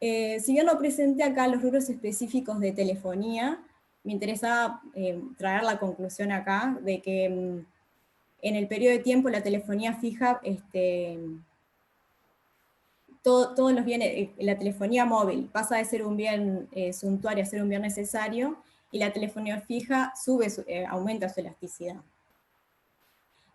Speaker 4: Si bien no presenté acá los rubros específicos de telefonía, me interesaba traer la conclusión acá de que en el periodo de tiempo la telefonía fija, todos los bienes, la telefonía móvil pasa de ser un bien suntuario a ser un bien necesario, y la telefonía fija aumenta su elasticidad.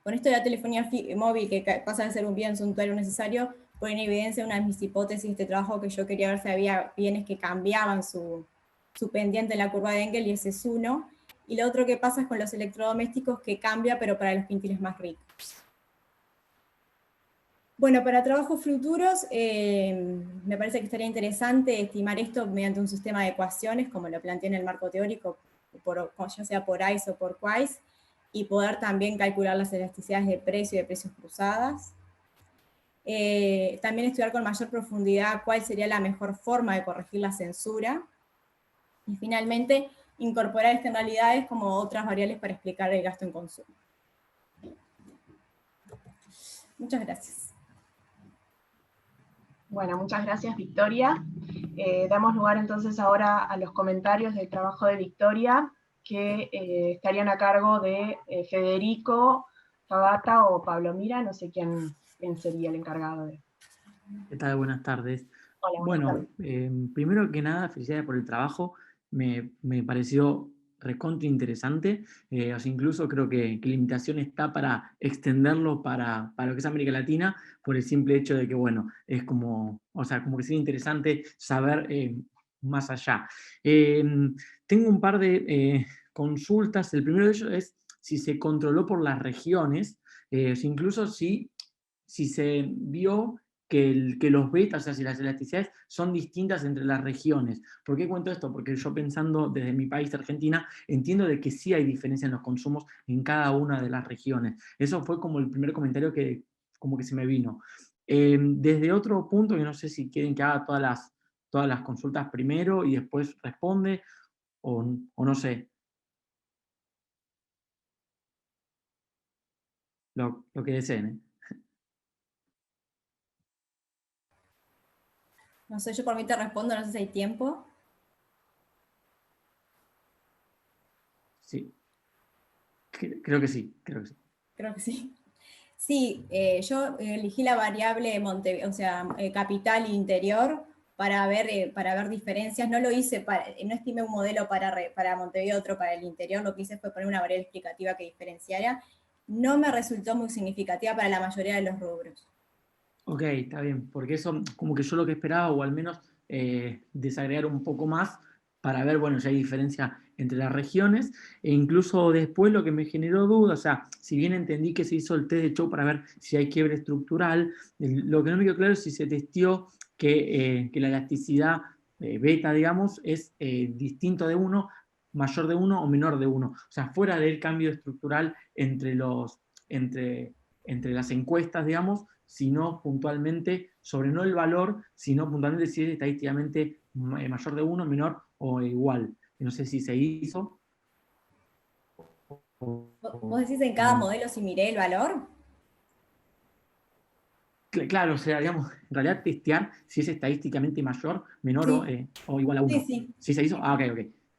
Speaker 4: Con esto de la telefonía móvil, que pasa de ser un bien suntuario necesario, pone en evidencia una de mis hipótesis de este trabajo, que yo quería ver si había bienes que cambiaban su pendiente en la curva de Engel, y ese es uno. Y lo otro que pasa es con los electrodomésticos, que cambia, pero para los quintiles más ricos. Bueno, para trabajos futuros, me parece que estaría interesante estimar esto mediante un sistema de ecuaciones, como lo planteé en el marco teórico, ya sea por ICE o por QUICE, y poder también calcular las elasticidades de precio y de precios cruzadas. También estudiar con mayor profundidad cuál sería la mejor forma de corregir la censura. Y finalmente, incorporar externalidades como otras variables para explicar el gasto en consumo. Muchas gracias.
Speaker 2: Bueno, muchas gracias, Victoria. Damos lugar entonces ahora a los comentarios del trabajo de Victoria, que estarían a cargo de Federico Tabata o Pablo Mira, no sé quién sería el encargado de...
Speaker 5: ¿Qué tal? Buenas tardes.
Speaker 2: Hola, buenas tardes.
Speaker 5: Primero que nada, felicidades por el trabajo. Me pareció recontra interesante. O sea, incluso creo que la invitación está para extenderlo para lo que es América Latina, por el simple hecho de que, bueno, es como, o sea, como que sería interesante saber más allá. Tengo un par de consultas. El primero de ellos es si se controló por las regiones, o sea, incluso si se vio que los betas, o sea, si las elasticidades son distintas entre las regiones. ¿Por qué cuento esto? Porque yo, pensando desde mi país, Argentina, entiendo de que sí hay diferencia en los consumos en cada una de las regiones. Eso fue como el primer comentario que como que se me vino. Desde otro punto, que no sé si quieren que haga todas las consultas primero y después responde, o no sé. Lo que deseen, ¿eh?
Speaker 4: No sé, yo por mí te respondo, no sé si hay tiempo.
Speaker 5: Sí. Creo que sí, creo que sí.
Speaker 4: Creo que sí. Sí, yo elegí la variable capital e interior para ver diferencias. No lo hice, no estimé un modelo para Montevideo, otro para el interior. Lo que hice fue poner una variable explicativa que diferenciara. No me resultó muy significativa para la mayoría de los rubros.
Speaker 5: Ok, está bien, porque eso como que yo lo que esperaba, o al menos desagregar un poco más para ver, bueno, si hay diferencia entre las regiones, e incluso después lo que me generó duda, o sea, si bien entendí que se hizo el test de Chow para ver si hay quiebre estructural, lo que no me quedó claro es si se testió que la elasticidad beta, digamos, es distinto de 1, mayor de 1 o menor de 1, o sea, fuera del cambio estructural entre las encuestas, digamos, sino puntualmente, sobre no el valor, sino puntualmente si es estadísticamente mayor de 1, menor o igual. No sé si se hizo.
Speaker 4: ¿Vos decís en cada modelo si miré el valor?
Speaker 5: Claro, o sea, digamos, en realidad testear si es estadísticamente mayor, menor
Speaker 4: Sí.
Speaker 5: o igual a 1.
Speaker 4: Sí.
Speaker 5: ¿Sí se hizo? Ah, ok.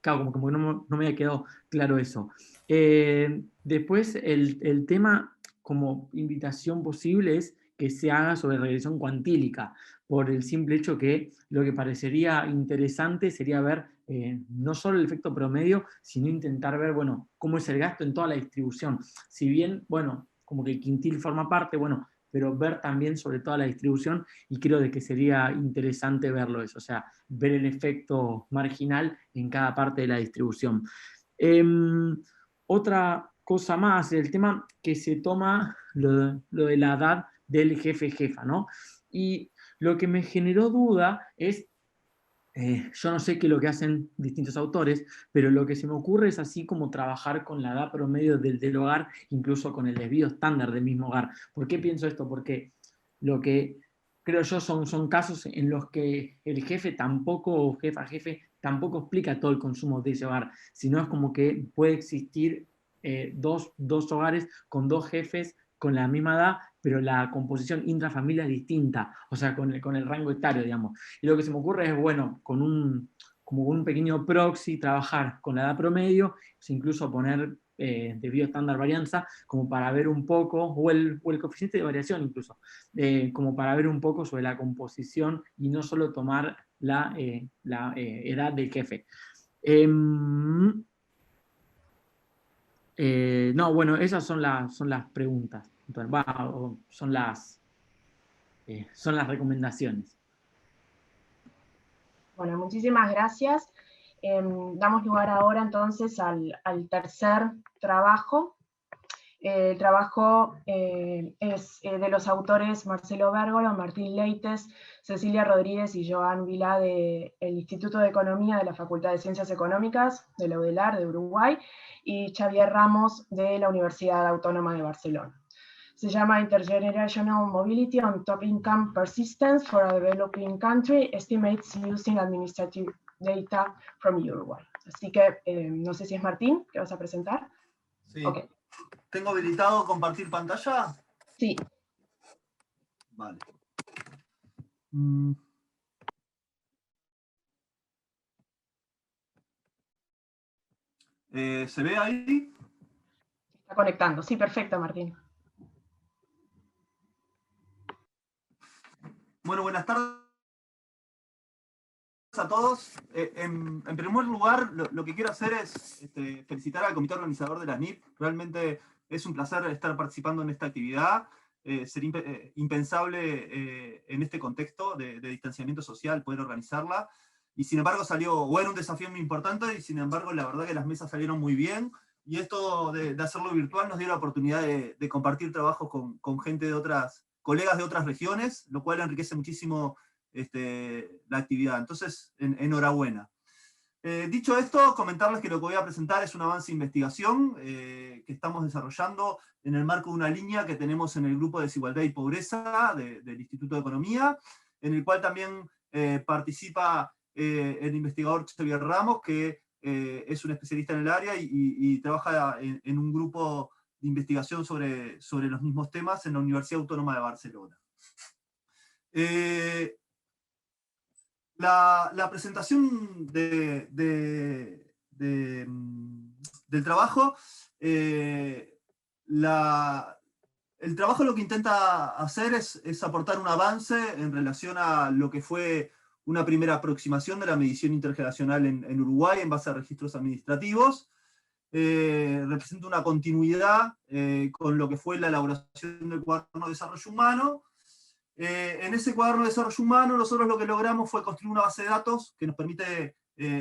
Speaker 5: Claro, como no me había quedado claro eso. Después, el tema como invitación posible es que se haga sobre regresión cuantílica, por el simple hecho que lo que parecería interesante sería ver no solo el efecto promedio, sino intentar ver, bueno, cómo es el gasto en toda la distribución. Si bien, bueno, como que el quintil forma parte, bueno, pero ver también sobre toda la distribución, y creo de que sería interesante verlo eso, o sea, ver el efecto marginal en cada parte de la distribución. Otra cosa más, el tema que se toma lo de la edad del jefe-jefa, ¿no? Y lo que me generó duda es, yo no sé qué es lo que hacen distintos autores, pero lo que se me ocurre es así como trabajar con la edad promedio del hogar, incluso con el desvío estándar del mismo hogar. ¿Por qué pienso esto? Porque lo que creo yo son casos en los que el jefe tampoco, o jefe tampoco explica todo el consumo de ese hogar, sino es como que puede existir dos hogares con dos jefes con la misma edad, pero la composición intrafamilia es distinta, o sea, con el rango etario, digamos. Y lo que se me ocurre es, bueno, como un pequeño proxy, trabajar con la edad promedio, incluso poner desvío estándar varianza, como para ver un poco, o el coeficiente de variación incluso, como para ver un poco sobre la composición y no solo tomar la edad del jefe. No, bueno, esas son las preguntas. Entonces, son las recomendaciones.
Speaker 2: Bueno, muchísimas gracias. Damos lugar ahora entonces al tercer trabajo. El trabajo es de los autores Marcelo Bérgolo, Martín Leites, Cecilia Rodríguez y Joan Vilá del Instituto de Economía de la Facultad de Ciencias Económicas de la UDELAR de Uruguay y Xavier Ramos de la Universidad Autónoma de Barcelona. Se llama Intergenerational Mobility on Top Income Persistence for a Developing Country, Estimates Using Administrative Data from Uruguay. Así que no sé si es Martín, que vas a presentar.
Speaker 3: Sí.
Speaker 2: Okay.
Speaker 3: ¿Tengo habilitado compartir pantalla?
Speaker 2: Sí.
Speaker 3: Vale. ¿Se ve ahí?
Speaker 2: Está conectando. Sí, perfecto, Martín.
Speaker 3: Bueno, buenas tardes a todos. En primer lugar, lo que quiero hacer es felicitar al comité organizador de la NIP. Realmente es un placer estar participando en esta actividad. Sería impensable en este contexto de distanciamiento social poder organizarla. Y sin embargo era un desafío muy importante, y sin embargo la verdad que las mesas salieron muy bien. Y esto de hacerlo virtual nos dio la oportunidad de compartir trabajos con gente colegas de otras regiones, lo cual enriquece muchísimo la actividad. Entonces, enhorabuena. Dicho esto, comentarles que lo que voy a presentar es un avance de investigación que estamos desarrollando en el marco de una línea que tenemos en el Grupo de Desigualdad y Pobreza del Instituto de Economía, en el cual también participa el investigador Xavier Ramos, que es un especialista en el área y trabaja en un grupo de investigación sobre los mismos temas en la Universidad Autónoma de Barcelona. La presentación del trabajo, el trabajo lo que intenta hacer es aportar un avance en relación a lo que fue una primera aproximación de la medición intergeneracional en Uruguay en base a registros administrativos. Representa una continuidad con lo que fue la elaboración del Cuaderno de Desarrollo Humano. En ese Cuaderno de Desarrollo Humano nosotros lo que logramos fue construir una base de datos que nos permite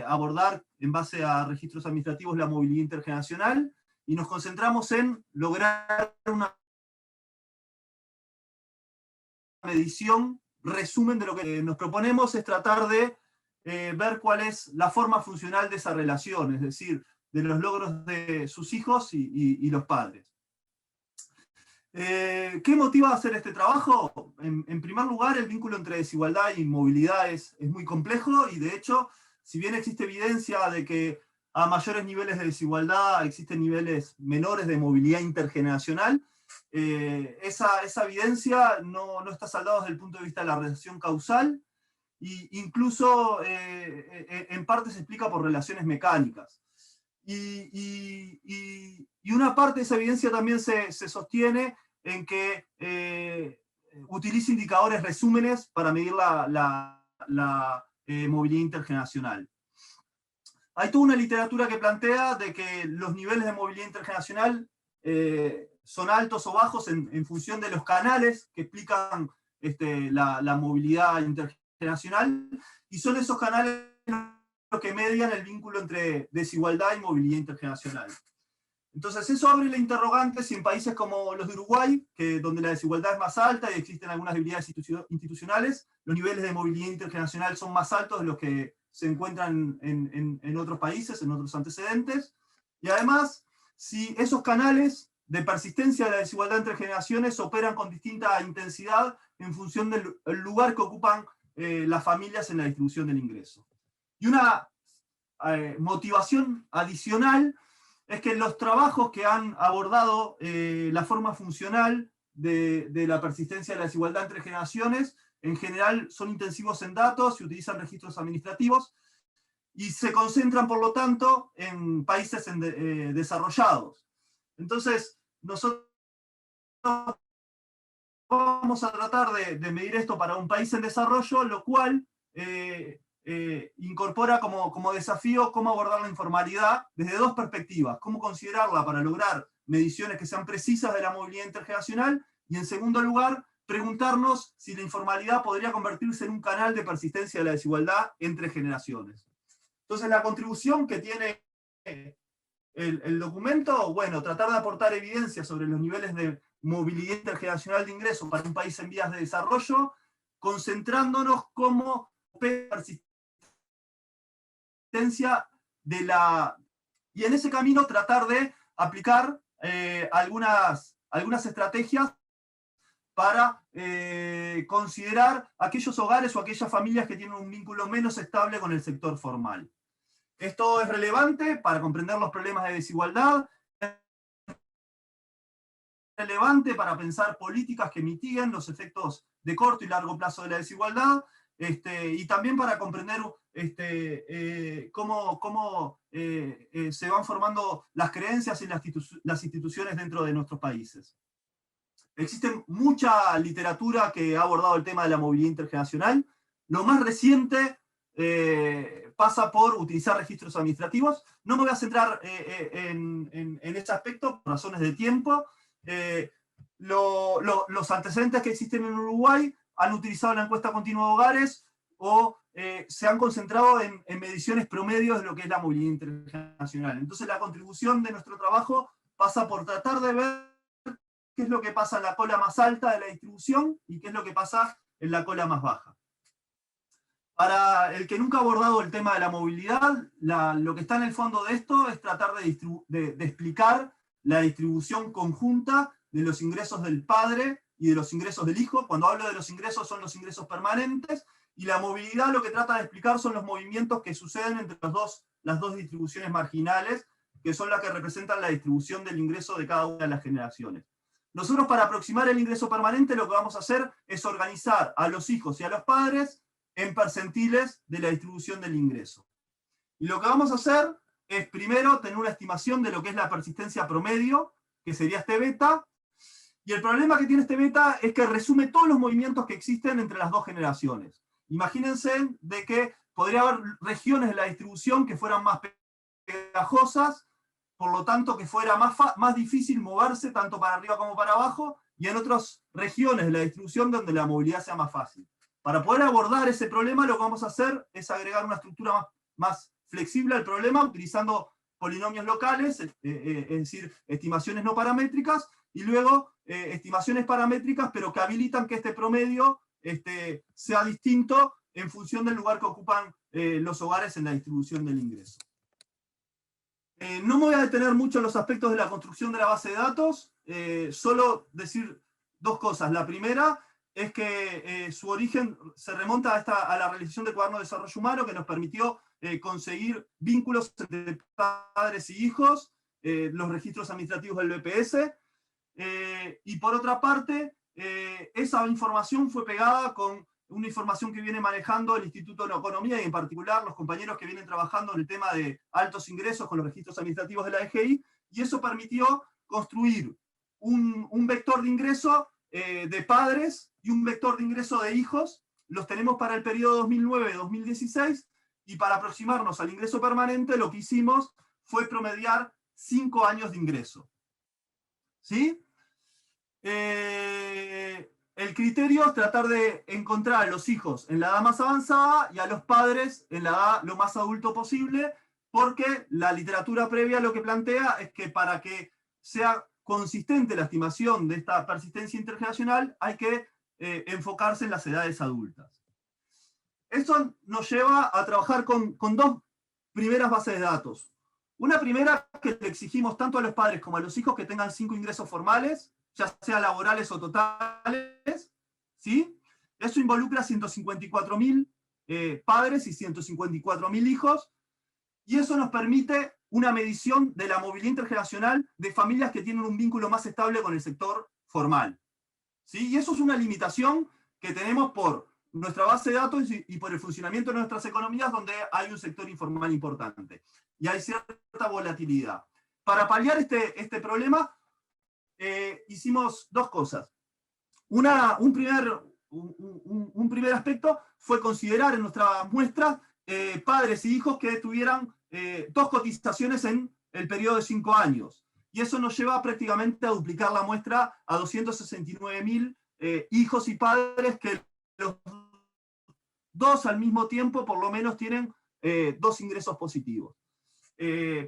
Speaker 3: abordar en base a registros administrativos la movilidad intergeneracional, y nos concentramos en lograr una medición, resumen de lo que nos proponemos es tratar de ver cuál es la forma funcional de esa relación, es decir, de los logros de sus hijos y los padres. ¿Qué motiva a hacer este trabajo? En primer lugar, el vínculo entre desigualdad y movilidad es muy complejo, y de hecho, si bien existe evidencia de que a mayores niveles de desigualdad existen niveles menores de movilidad intergeneracional, esa evidencia no está saldada desde el punto de vista de la relación causal, e incluso en parte se explica por relaciones mecánicas. Y una parte de esa evidencia también se sostiene en que utiliza indicadores resúmenes para medir la movilidad intergeneracional. Hay toda una literatura que plantea de que los niveles de movilidad intergeneracional son altos o bajos en función de los canales que explican la movilidad intergeneracional, y son esos canales los que median el vínculo entre desigualdad y movilidad intergeneracional. Entonces eso abre la interrogante si en países como los de Uruguay, donde la desigualdad es más alta y existen algunas debilidades institucionales, los niveles de movilidad intergeneracional son más altos de los que se encuentran en otros países, en otros antecedentes, y además si esos canales de persistencia de la desigualdad entre generaciones operan con distinta intensidad en función del lugar que ocupan las familias en la distribución del ingreso. Y una motivación adicional es que los trabajos que han abordado la forma funcional de la persistencia de la desigualdad entre generaciones, en general son intensivos en datos y utilizan registros administrativos, y se concentran, por lo tanto, en países desarrollados. Entonces, nosotros vamos a tratar de medir esto para un país en desarrollo, lo cual incorpora como desafío cómo abordar la informalidad desde dos perspectivas: cómo considerarla para lograr mediciones que sean precisas de la movilidad intergeneracional, y en segundo lugar, preguntarnos si la informalidad podría convertirse en un canal de persistencia de la desigualdad entre generaciones. Entonces, la contribución que tiene el documento, bueno, tratar de aportar evidencia sobre los niveles de movilidad intergeneracional de ingresos para un país en vías de desarrollo, concentrándonos como persistencia de la... Y en ese camino tratar de aplicar algunas estrategias para considerar aquellos hogares o aquellas familias que tienen un vínculo menos estable con el sector formal. Esto es relevante para comprender los problemas de desigualdad, es relevante para pensar políticas que mitiguen los efectos de corto y largo plazo de la desigualdad, y también para comprender cómo se van formando las creencias y las instituciones dentro de nuestros países. Existe mucha literatura que ha abordado el tema de la movilidad intergeneracional. Lo más reciente pasa por utilizar registros administrativos. No me voy a centrar en ese aspecto por razones de tiempo. Los antecedentes que existen en Uruguay han utilizado la encuesta continua de hogares o se han concentrado en mediciones promedios de lo que es la movilidad intergeneracional. Entonces la contribución de nuestro trabajo pasa por tratar de ver qué es lo que pasa en la cola más alta de la distribución y qué es lo que pasa en la cola más baja. Para el que nunca ha abordado el tema de la movilidad, lo que está en el fondo de esto es tratar de explicar la distribución conjunta de los ingresos del padre y de los ingresos del hijo. Cuando hablo de los ingresos, son los ingresos permanentes, y la movilidad lo que trata de explicar son los movimientos que suceden entre las dos distribuciones marginales, que son las que representan la distribución del ingreso de cada una de las generaciones. Nosotros, para aproximar el ingreso permanente, lo que vamos a hacer es organizar a los hijos y a los padres en percentiles de la distribución del ingreso. Y lo que vamos a hacer es primero tener una estimación de lo que es la persistencia promedio, que sería este beta, y el problema que tiene este beta es que resume todos los movimientos que existen entre las dos generaciones. Imagínense de que podría haber regiones de la distribución que fueran más pegajosas, por lo tanto que fuera más difícil moverse tanto para arriba como para abajo, y en otras regiones de la distribución donde la movilidad sea más fácil. Para poder abordar ese problema, lo que vamos a hacer es agregar una estructura más flexible al problema, utilizando polinomios locales, es decir, estimaciones no paramétricas, y luego estimaciones paramétricas, pero que habilitan que este promedio sea distinto en función del lugar que ocupan los hogares en la distribución del ingreso. No me voy a detener mucho en los aspectos de la construcción de la base de datos, solo decir dos cosas. La primera es que su origen se remonta a la realización del cuaderno de desarrollo humano, que nos permitió conseguir vínculos entre padres y hijos, los registros administrativos del BPS, y por otra parte, esa información fue pegada con una información que viene manejando el Instituto de Economía, y en particular los compañeros que vienen trabajando en el tema de altos ingresos con los registros administrativos de la EGI, y eso permitió construir un vector de ingreso de padres y un vector de ingreso de hijos. Los tenemos para el periodo 2009-2016, y para aproximarnos al ingreso permanente lo que hicimos fue promediar 5 años de ingreso. ¿Sí? El criterio es tratar de encontrar a los hijos en la edad más avanzada y a los padres en la edad lo más adulto posible, porque la literatura previa lo que plantea es que para que sea consistente la estimación de esta persistencia intergeneracional hay que enfocarse en las edades adultas. Esto nos lleva a trabajar con dos primeras bases de datos. Una primera que le exigimos tanto a los padres como a los hijos que tengan 5 ingresos formales, ya sea laborales o totales, ¿sí? Eso involucra 154.000 padres y 154.000 hijos, y eso nos permite una medición de la movilidad intergeneracional de familias que tienen un vínculo más estable con el sector formal. ¿Sí? Y eso es una limitación que tenemos por nuestra base de datos y por el funcionamiento de nuestras economías, donde hay un sector informal importante y hay cierta volatilidad. Para paliar este problema, hicimos dos cosas. Un primer aspecto fue considerar en nuestra muestra padres y hijos que tuvieran 2 cotizaciones en el periodo de 5 años. Y eso nos lleva prácticamente a duplicar la muestra a 269.000 hijos y padres que los 2 al mismo tiempo por lo menos tienen 2 ingresos positivos.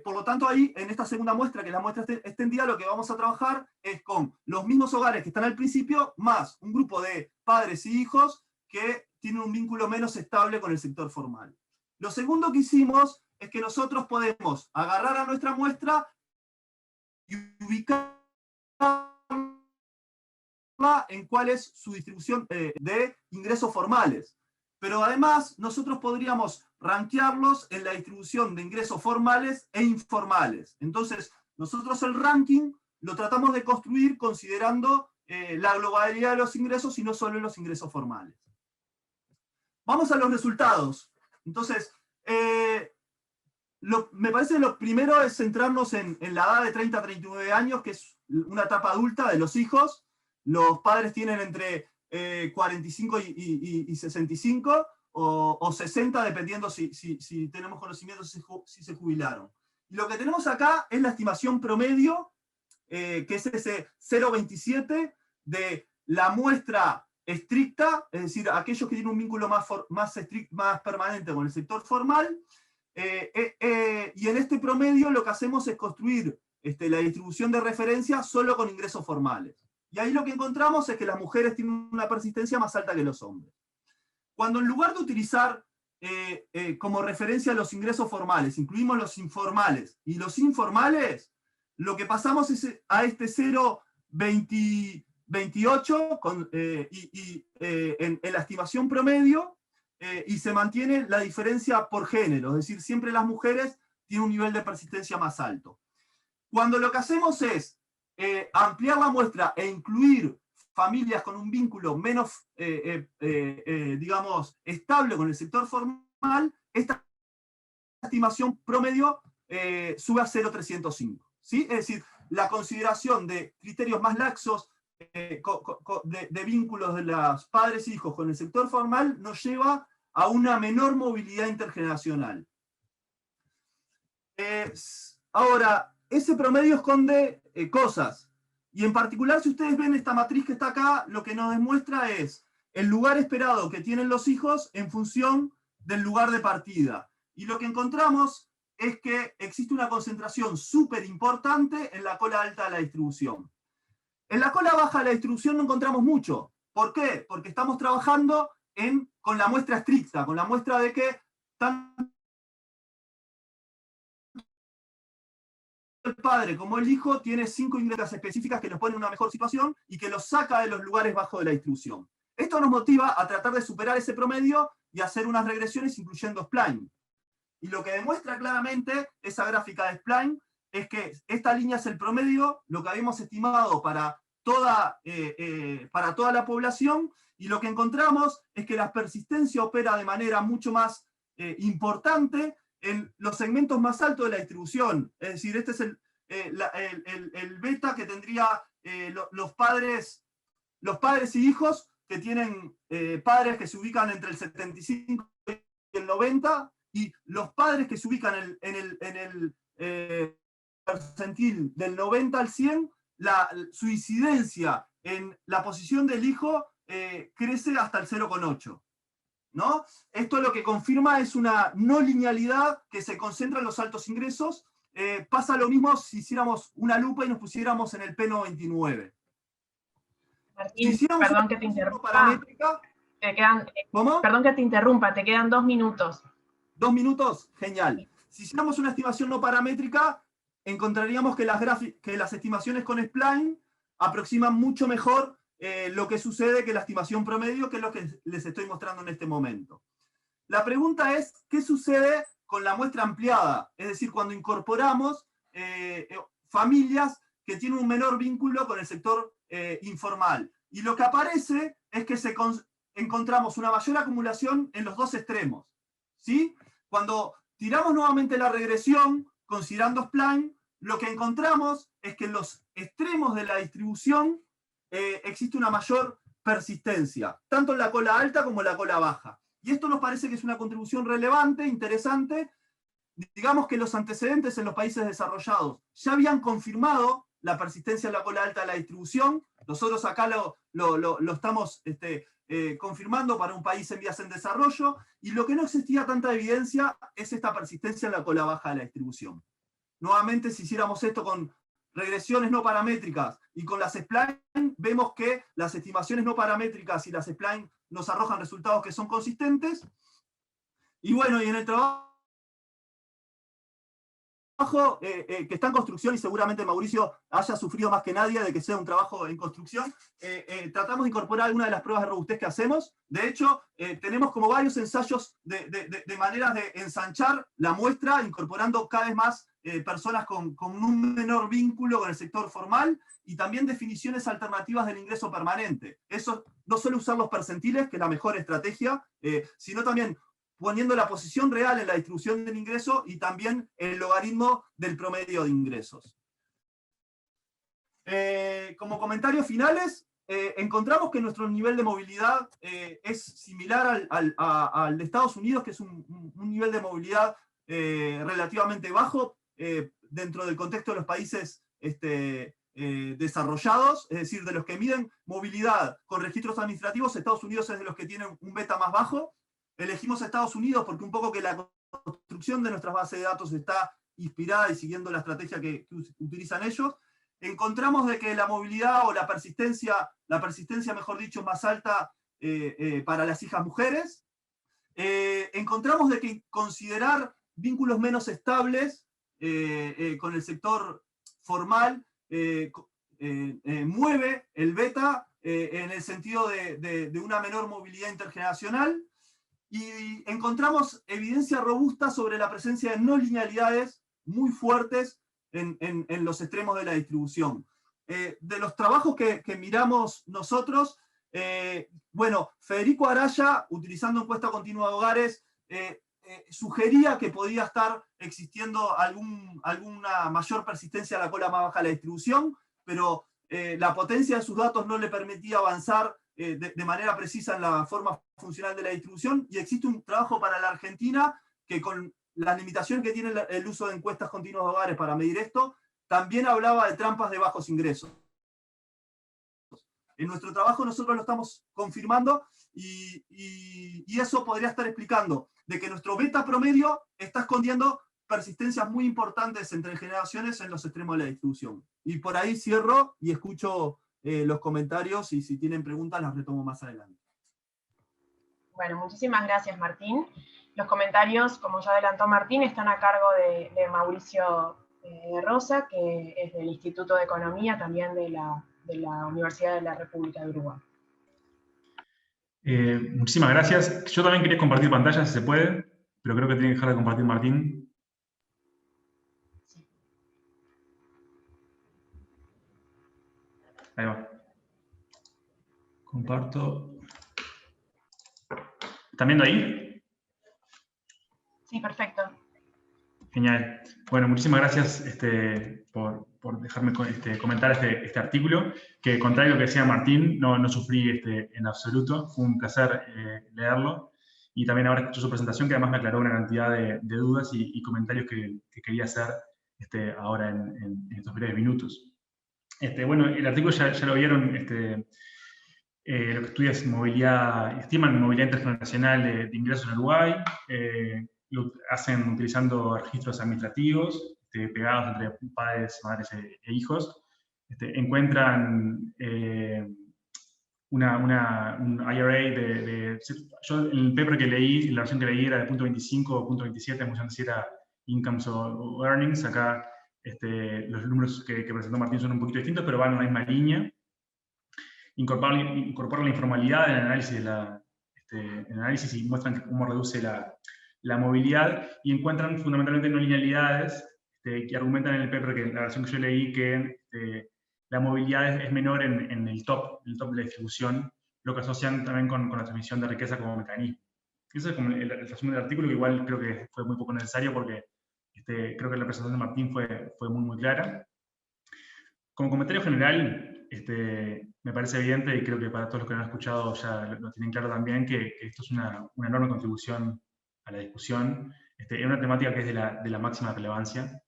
Speaker 3: Por lo tanto, ahí, en esta segunda muestra, que es la muestra extendida, lo que vamos a trabajar es con los mismos hogares que están al principio, más un grupo de padres y hijos que tienen un vínculo menos estable con el sector formal. Lo segundo que hicimos es que nosotros podemos agarrar a nuestra muestra y ubicarla en cuál es su distribución de ingresos formales. Pero además, nosotros podríamos rankearlos en la distribución de ingresos formales e informales. Entonces, nosotros el ranking lo tratamos de construir considerando la globalidad de los ingresos y no solo los ingresos formales. Vamos a los resultados. Entonces, me parece que lo primero es centrarnos en la edad de 30 a 39 años, que es una etapa adulta de los hijos. Los padres tienen entre 45 y 65, o 60, dependiendo si tenemos conocimiento si se jubilaron. Y lo que tenemos acá es la estimación promedio, que es ese 0,27 de la muestra estricta, es decir, aquellos que tienen un vínculo más permanente con el sector formal, y en este promedio lo que hacemos es construir la distribución de referencia solo con ingresos formales. Y ahí lo que encontramos es que las mujeres tienen una persistencia más alta que los hombres. Cuando en lugar de utilizar como referencia los ingresos formales, incluimos los informales y los informales, lo que pasamos es a este 0,28 en la estimación promedio, y se mantiene la diferencia por género, es decir, siempre las mujeres tienen un nivel de persistencia más alto. Cuando lo que hacemos es ampliar la muestra e incluir familias con un vínculo menos, digamos, estable con el sector formal, esta estimación promedio sube a 0,305. ¿Sí? Es decir, la consideración de criterios más laxos de vínculos de los padres e hijos con el sector formal nos lleva a una menor movilidad intergeneracional. Ahora, ese promedio esconde cosas. Y en particular, si ustedes ven esta matriz que está acá, lo que nos demuestra es el lugar esperado que tienen los hijos en función del lugar de partida. Y lo que encontramos es que existe una concentración súper importante en la cola alta de la distribución. En la cola baja de la distribución no encontramos mucho. ¿Por qué? Porque estamos trabajando con la muestra estricta, con la muestra de que tanto el padre como el hijo tiene 5 ingresos específicas que los ponen en una mejor situación y que los saca de los lugares bajos de la distribución. Esto nos motiva a tratar de superar ese promedio y hacer unas regresiones incluyendo spline. Y lo que demuestra claramente esa gráfica de spline es que esta línea es el promedio, lo que habíamos estimado para toda la población, y lo que encontramos es que la persistencia opera de manera mucho más importante en los segmentos más altos de la distribución. Es decir, este es el beta que tendría los padres y hijos que tienen padres que se ubican entre el 75 y el 90, y los padres que se ubican en el percentil del 90 al 100, su incidencia en la posición del hijo crece hasta el 0,8. ¿No? Esto lo que confirma es una no linealidad que se concentra en los altos ingresos. Pasa lo mismo si hiciéramos una lupa y nos pusiéramos en el P99.
Speaker 2: Martín,
Speaker 3: Si
Speaker 2: perdón que te interrumpa. Perdón que te interrumpa, te quedan 2 minutos.
Speaker 3: 2 minutos, genial. Si hiciéramos una estimación no paramétrica, encontraríamos que las estimaciones con spline aproximan mucho mejor lo que sucede que la estimación promedio, que es lo que les estoy mostrando en este momento. La pregunta es, ¿qué sucede con la muestra ampliada? Es decir, cuando incorporamos familias que tienen un menor vínculo con el sector informal. Y lo que aparece es que encontramos una mayor acumulación en los 2 extremos. ¿Sí? Cuando tiramos nuevamente la regresión, considerando spline, lo que encontramos es que en los extremos de la distribución existe una mayor persistencia, tanto en la cola alta como en la cola baja. Y esto nos parece que es una contribución relevante, interesante. Digamos que los antecedentes en los países desarrollados ya habían confirmado la persistencia en la cola alta de la distribución. Nosotros acá lo estamos confirmando para un país en vías en desarrollo, y lo que no existía tanta evidencia es esta persistencia en la cola baja de la distribución. Nuevamente, si hiciéramos esto con regresiones no paramétricas y con las spline, vemos que las estimaciones no paramétricas y las spline nos arrojan resultados que son consistentes. Y bueno, y en el trabajo que está en construcción, y seguramente Mauricio haya sufrido más que nadie de que sea un trabajo en construcción, tratamos de incorporar algunas de las pruebas de robustez que hacemos. De hecho, tenemos como varios ensayos de maneras de ensanchar la muestra, incorporando cada vez más personas con un menor vínculo con el sector formal, y también definiciones alternativas del ingreso permanente. Eso no solo usar los percentiles, que es la mejor estrategia, sino también poniendo la posición real en la distribución del ingreso y también el logaritmo del promedio de ingresos. Como comentarios finales, encontramos que nuestro nivel de movilidad es similar al de Estados Unidos, que es un nivel de movilidad relativamente bajo dentro del contexto de los países desarrollados, es decir, de los que miden movilidad con registros administrativos. Estados Unidos es de los que tienen un beta más bajo. Elegimos a Estados Unidos porque un poco que la construcción de nuestras bases de datos está inspirada y siguiendo la estrategia que utilizan ellos. Encontramos de que la movilidad o la persistencia mejor dicho, es más alta para las hijas mujeres. Encontramos de que considerar vínculos menos estables con el sector formal mueve el beta en el sentido de una menor movilidad intergeneracional. Y encontramos evidencia robusta sobre la presencia de no linealidades muy fuertes en los extremos de la distribución. De los trabajos que miramos nosotros, bueno, Federico Araya, utilizando encuesta continua de hogares, sugería que podía estar existiendo alguna mayor persistencia a la cola más baja de la distribución, pero la potencia de sus datos no le permitía avanzar de manera precisa en la forma funcional de la distribución, y existe un trabajo para la Argentina que, con las limitaciones que tiene el uso de encuestas continuas de hogares para medir esto, también hablaba de trampas de bajos ingresos. En nuestro trabajo nosotros lo estamos confirmando, y eso podría estar explicando de que nuestro beta promedio está escondiendo persistencias muy importantes entre generaciones en los extremos de la distribución. Y por ahí cierro y escucho los comentarios, y si tienen preguntas las retomo más adelante.
Speaker 2: Bueno, muchísimas gracias, Martín. Los comentarios, como ya adelantó Martín, están a cargo de Mauricio Rosa, que es del Instituto de Economía, también de la Universidad de la República de Uruguay.
Speaker 6: Muchísimas gracias. Yo también quería compartir pantalla, si se puede, pero creo que tiene que dejar de compartir Martín. Ahí va. Comparto. ¿Están viendo ahí?
Speaker 2: Sí, perfecto.
Speaker 6: Genial. Bueno, muchísimas gracias por dejarme comentar este artículo, que, contrario a lo que decía Martín, no sufrí en absoluto. Fue un placer leerlo. Y también ahora escucho su presentación, que además me aclaró una cantidad de dudas y comentarios que quería hacer ahora en estos breves minutos. Bueno, el artículo ya lo vieron. Lo que estudia es estiman movilidad intergeneracional de ingresos en Uruguay. Lo hacen utilizando registros administrativos pegados entre padres, madres e hijos. Encuentran un IRA yo en el paper que leí, la versión que leí era de .25 o .27, en función de si era incomes o earnings. Acá los números que presentó Martín son un poquito distintos, pero van en la misma línea. Incorporan la informalidad en el análisis, y muestran cómo reduce la movilidad, y encuentran fundamentalmente no linealidades que argumentan en el paper, que la versión que yo leí, que la movilidad es menor en el top de la distribución, lo que asocian también con la transmisión de riqueza como mecanismo. Eso es como el resumen del artículo, que igual creo que fue muy poco necesario, porque creo que la presentación de Martín fue muy, muy clara. Como comentario general, me parece evidente, y creo que para todos los que lo han escuchado ya lo tienen claro también, que esto es una enorme contribución a la discusión. Es una temática que es de la máxima relevancia.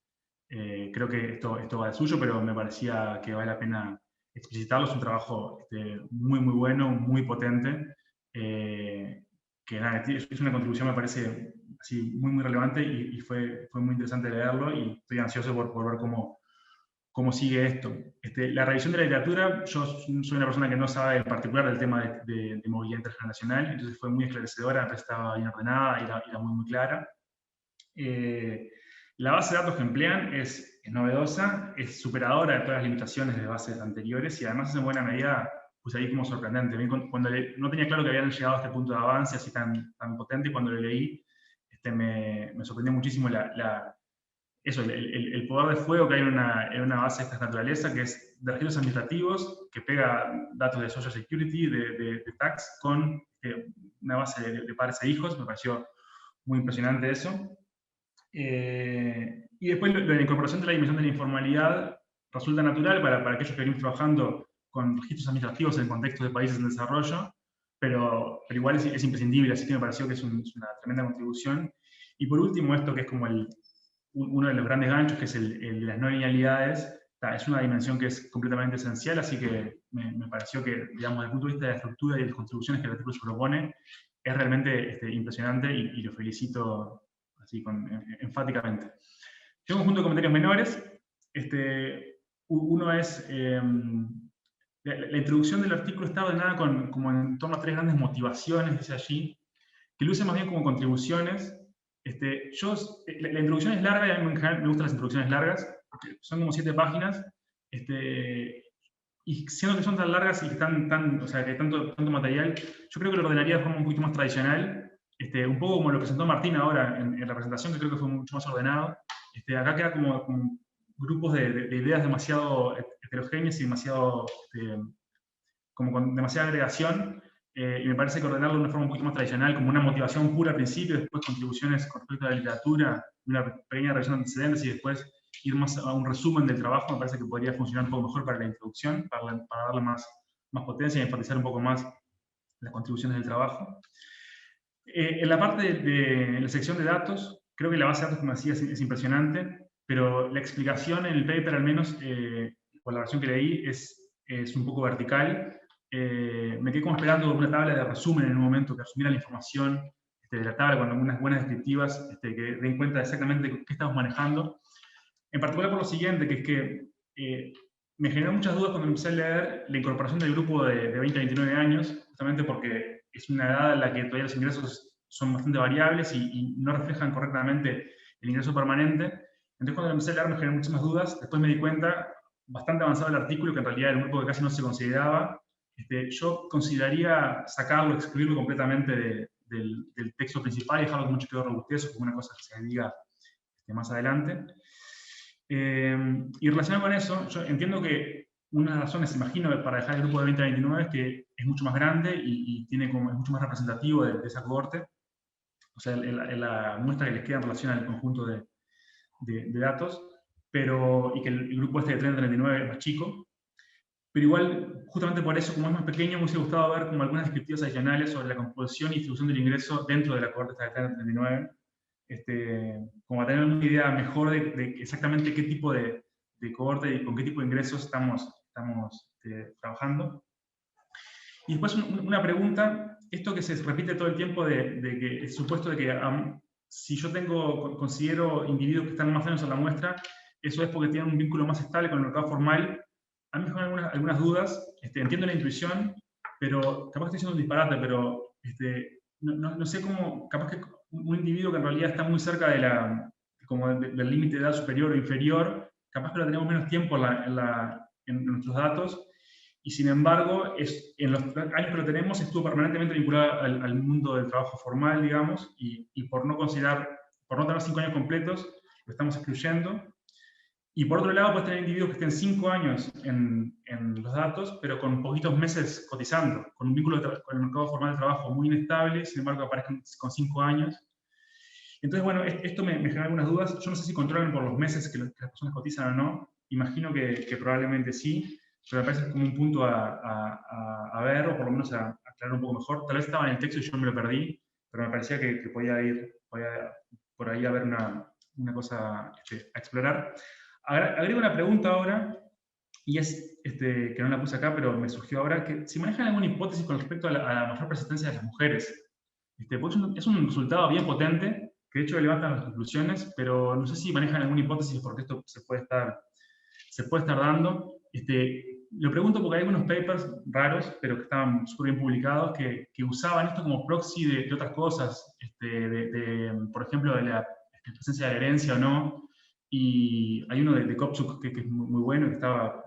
Speaker 6: Creo que esto va de suyo, pero me parecía que vale la pena explicitarlo. Es un trabajo muy, muy bueno, muy potente, que nada, es una contribución, me parece, así, muy, muy relevante, y fue muy interesante leerlo, y estoy ansioso por ver cómo sigue esto. La revisión de la literatura, yo soy una persona que no sabe en particular del tema de movilidad intergeneracional, entonces fue muy esclarecedora, estaba bien ordenada, era muy, muy clara. La base de datos que emplean es novedosa, es superadora de todas las limitaciones de bases anteriores, y además es en buena medida, pues ahí como sorprendente. A mí cuando no tenía claro que habían llegado a este punto de avance así tan potente, y cuando lo leí, me sorprendió muchísimo el poder de fuego que hay en una base de esta naturaleza, que es de registros administrativos, que pega datos de Social Security, de tax, con una base de padres e hijos. Me pareció muy impresionante eso. Y después la incorporación de la dimensión de la informalidad resulta natural para aquellos que venimos trabajando con registros administrativos en contextos de países en desarrollo, pero igual es imprescindible, así que me pareció que es una tremenda contribución. Y por último, esto que es como uno de los grandes ganchos, que es el de las no linealidades, es una dimensión que es completamente esencial, así que me pareció que, digamos, desde el punto de vista de la estructura y de las contribuciones que el artículo se propone, es realmente impresionante, y lo felicito así enfáticamente. Tengo un conjunto de comentarios menores. Uno es, la introducción del artículo está ordenada como en torno a 3 grandes motivaciones, dice allí, que luce más bien como contribuciones. La introducción es larga, y a mí en general me gustan las introducciones largas, porque son como 7 páginas, y siendo que son tan largas y que o sea, que hay tanto material, yo creo que lo ordenaría de forma un poquito más tradicional, un poco como lo presentó Martín ahora en la presentación, que creo que fue mucho más ordenado. Acá queda como grupos de ideas demasiado heterogéneas y demasiado, como con demasiada agregación, y me parece que ordenarlo de una forma un poquito más tradicional, como una motivación pura al principio, después contribuciones con respecto a la literatura, una pequeña revisión de antecedentes, y después ir más a un resumen del trabajo, me parece que podría funcionar un poco mejor para la introducción, para darle más potencia y enfatizar un poco más las contribuciones del trabajo. En la parte de la sección de datos, creo que la base de datos, como decía, es impresionante, pero la explicación en el paper, al menos, por la versión que leí, es un poco vertical. Me quedé como esperando una tabla de resumen en un momento, que resumiera la información de la tabla con algunas buenas descriptivas, que den cuenta exactamente qué estamos manejando. En particular por lo siguiente, que es que me generó muchas dudas cuando empecé a leer la incorporación del grupo de 20 a 29 años, justamente porque es una edad en la que todavía los ingresos son bastante variables y no reflejan correctamente el ingreso permanente. Entonces, cuando empecé a leer me generó muchísimas dudas. Después me di cuenta, bastante avanzado el artículo, que en realidad era un grupo que casi no se consideraba. Yo consideraría sacarlo, excluirlo completamente del texto principal y dejarlo como un chequeo de robustez, como una cosa que se diga más adelante. Y relacionado con eso, yo entiendo que una de las razones, imagino, para dejar el grupo de 20 a 29 es que es mucho más grande y es mucho más representativo de esa cohorte. O sea, la muestra que les queda en relación al conjunto de datos, y que el grupo de 30 a 39 es más chico. Pero igual, justamente por eso, como es más pequeño, me hubiese gustado ver como algunas descriptivas adicionales sobre la composición y distribución del ingreso dentro de la cohorte de 30 a 39. Como para tener una idea mejor de exactamente qué tipo de cohorte y con qué tipo de ingresos estamos trabajando. Y después una pregunta, esto que se repite todo el tiempo de que el supuesto de que si yo considero individuos que están más o menos a la muestra, eso es porque tienen un vínculo más estable con el mercado formal. A mí me generan algunas dudas, entiendo la intuición, pero capaz que estoy haciendo un disparate, pero no sé cómo, capaz que un individuo que en realidad está muy cerca del límite de edad superior o inferior, capaz que lo tenemos menos tiempo en nuestros datos, y sin embargo, en los años que lo tenemos estuvo permanentemente vinculado al mundo del trabajo formal, digamos, y por no tener 5 años completos, lo estamos excluyendo. Y por otro lado, puedes tener individuos que estén 5 años en los datos, pero con poquitos meses cotizando, con un vínculo con el mercado formal de trabajo muy inestable, sin embargo aparezcan con 5 años. Entonces, bueno, esto me genera algunas dudas. Yo no sé si controlan por los meses que las personas cotizan o no. Imagino que probablemente sí, pero me parece como un punto a ver, o por lo menos a aclarar un poco mejor. Tal vez estaba en el texto y yo me lo perdí, pero me parecía que podía ir por ahí a haber una cosa a explorar. Agrego una pregunta ahora, y es, que no la puse acá, pero me surgió ahora, que si manejan alguna hipótesis con respecto a la mayor persistencia de las mujeres. Pues es un resultado bien potente, que de hecho levantan las conclusiones, pero no sé si manejan alguna hipótesis porque esto se puede estar dando. Lo pregunto porque hay algunos papers raros, pero que estaban súper bien publicados, que usaban esto como proxy de otras cosas, por ejemplo, de la presencia de la herencia o no, y hay uno de Kopsuk que es muy bueno, que estaba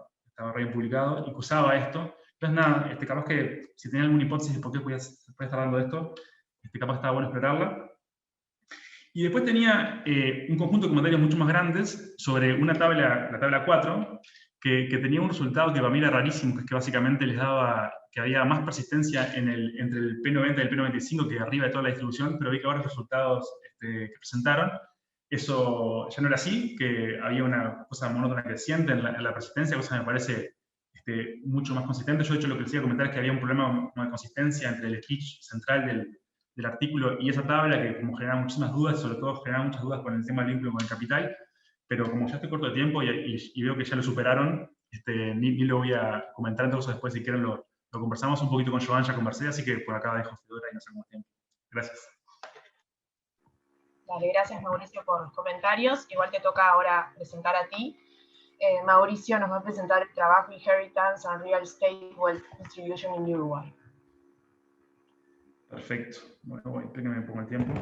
Speaker 6: re bien publicado, y que usaba esto. Entonces, nada, capaz que si tenían alguna hipótesis de por qué se puede estar dando esto, capaz estaba bueno explorarla. Y después tenía un conjunto de comentarios mucho más grandes sobre una tabla, la tabla 4, que tenía un resultado que para mí era rarísimo, que es que básicamente les daba que había más persistencia entre el P90 y el P95 que arriba de toda la distribución, pero vi que ahora los resultados que presentaron, eso ya no era así, que había una cosa monótona creciente en la persistencia, cosa que me parece mucho más consistente. Yo de hecho lo que les iba a comentar es que había un problema de consistencia entre el speech central del artículo y esa tabla, que como generaba muchísimas dudas, sobre todo generaba muchas dudas con el tema del vínculo con el capital, pero como ya estoy corto de tiempo y veo que ya lo superaron, ni lo voy a comentar, entonces después si quieren lo conversamos un poquito con Joan, ya conversé, así que por acá dejo Fedora y no hacemos tiempo. Gracias.
Speaker 2: Vale, gracias Mauricio por los comentarios. Igual te toca ahora presentar a ti. Mauricio nos va a presentar el trabajo Inheritance and Real Estate Wealth Distribution in Uruguay.
Speaker 6: Perfecto. Bueno, voy, espero que me ponga el tiempo.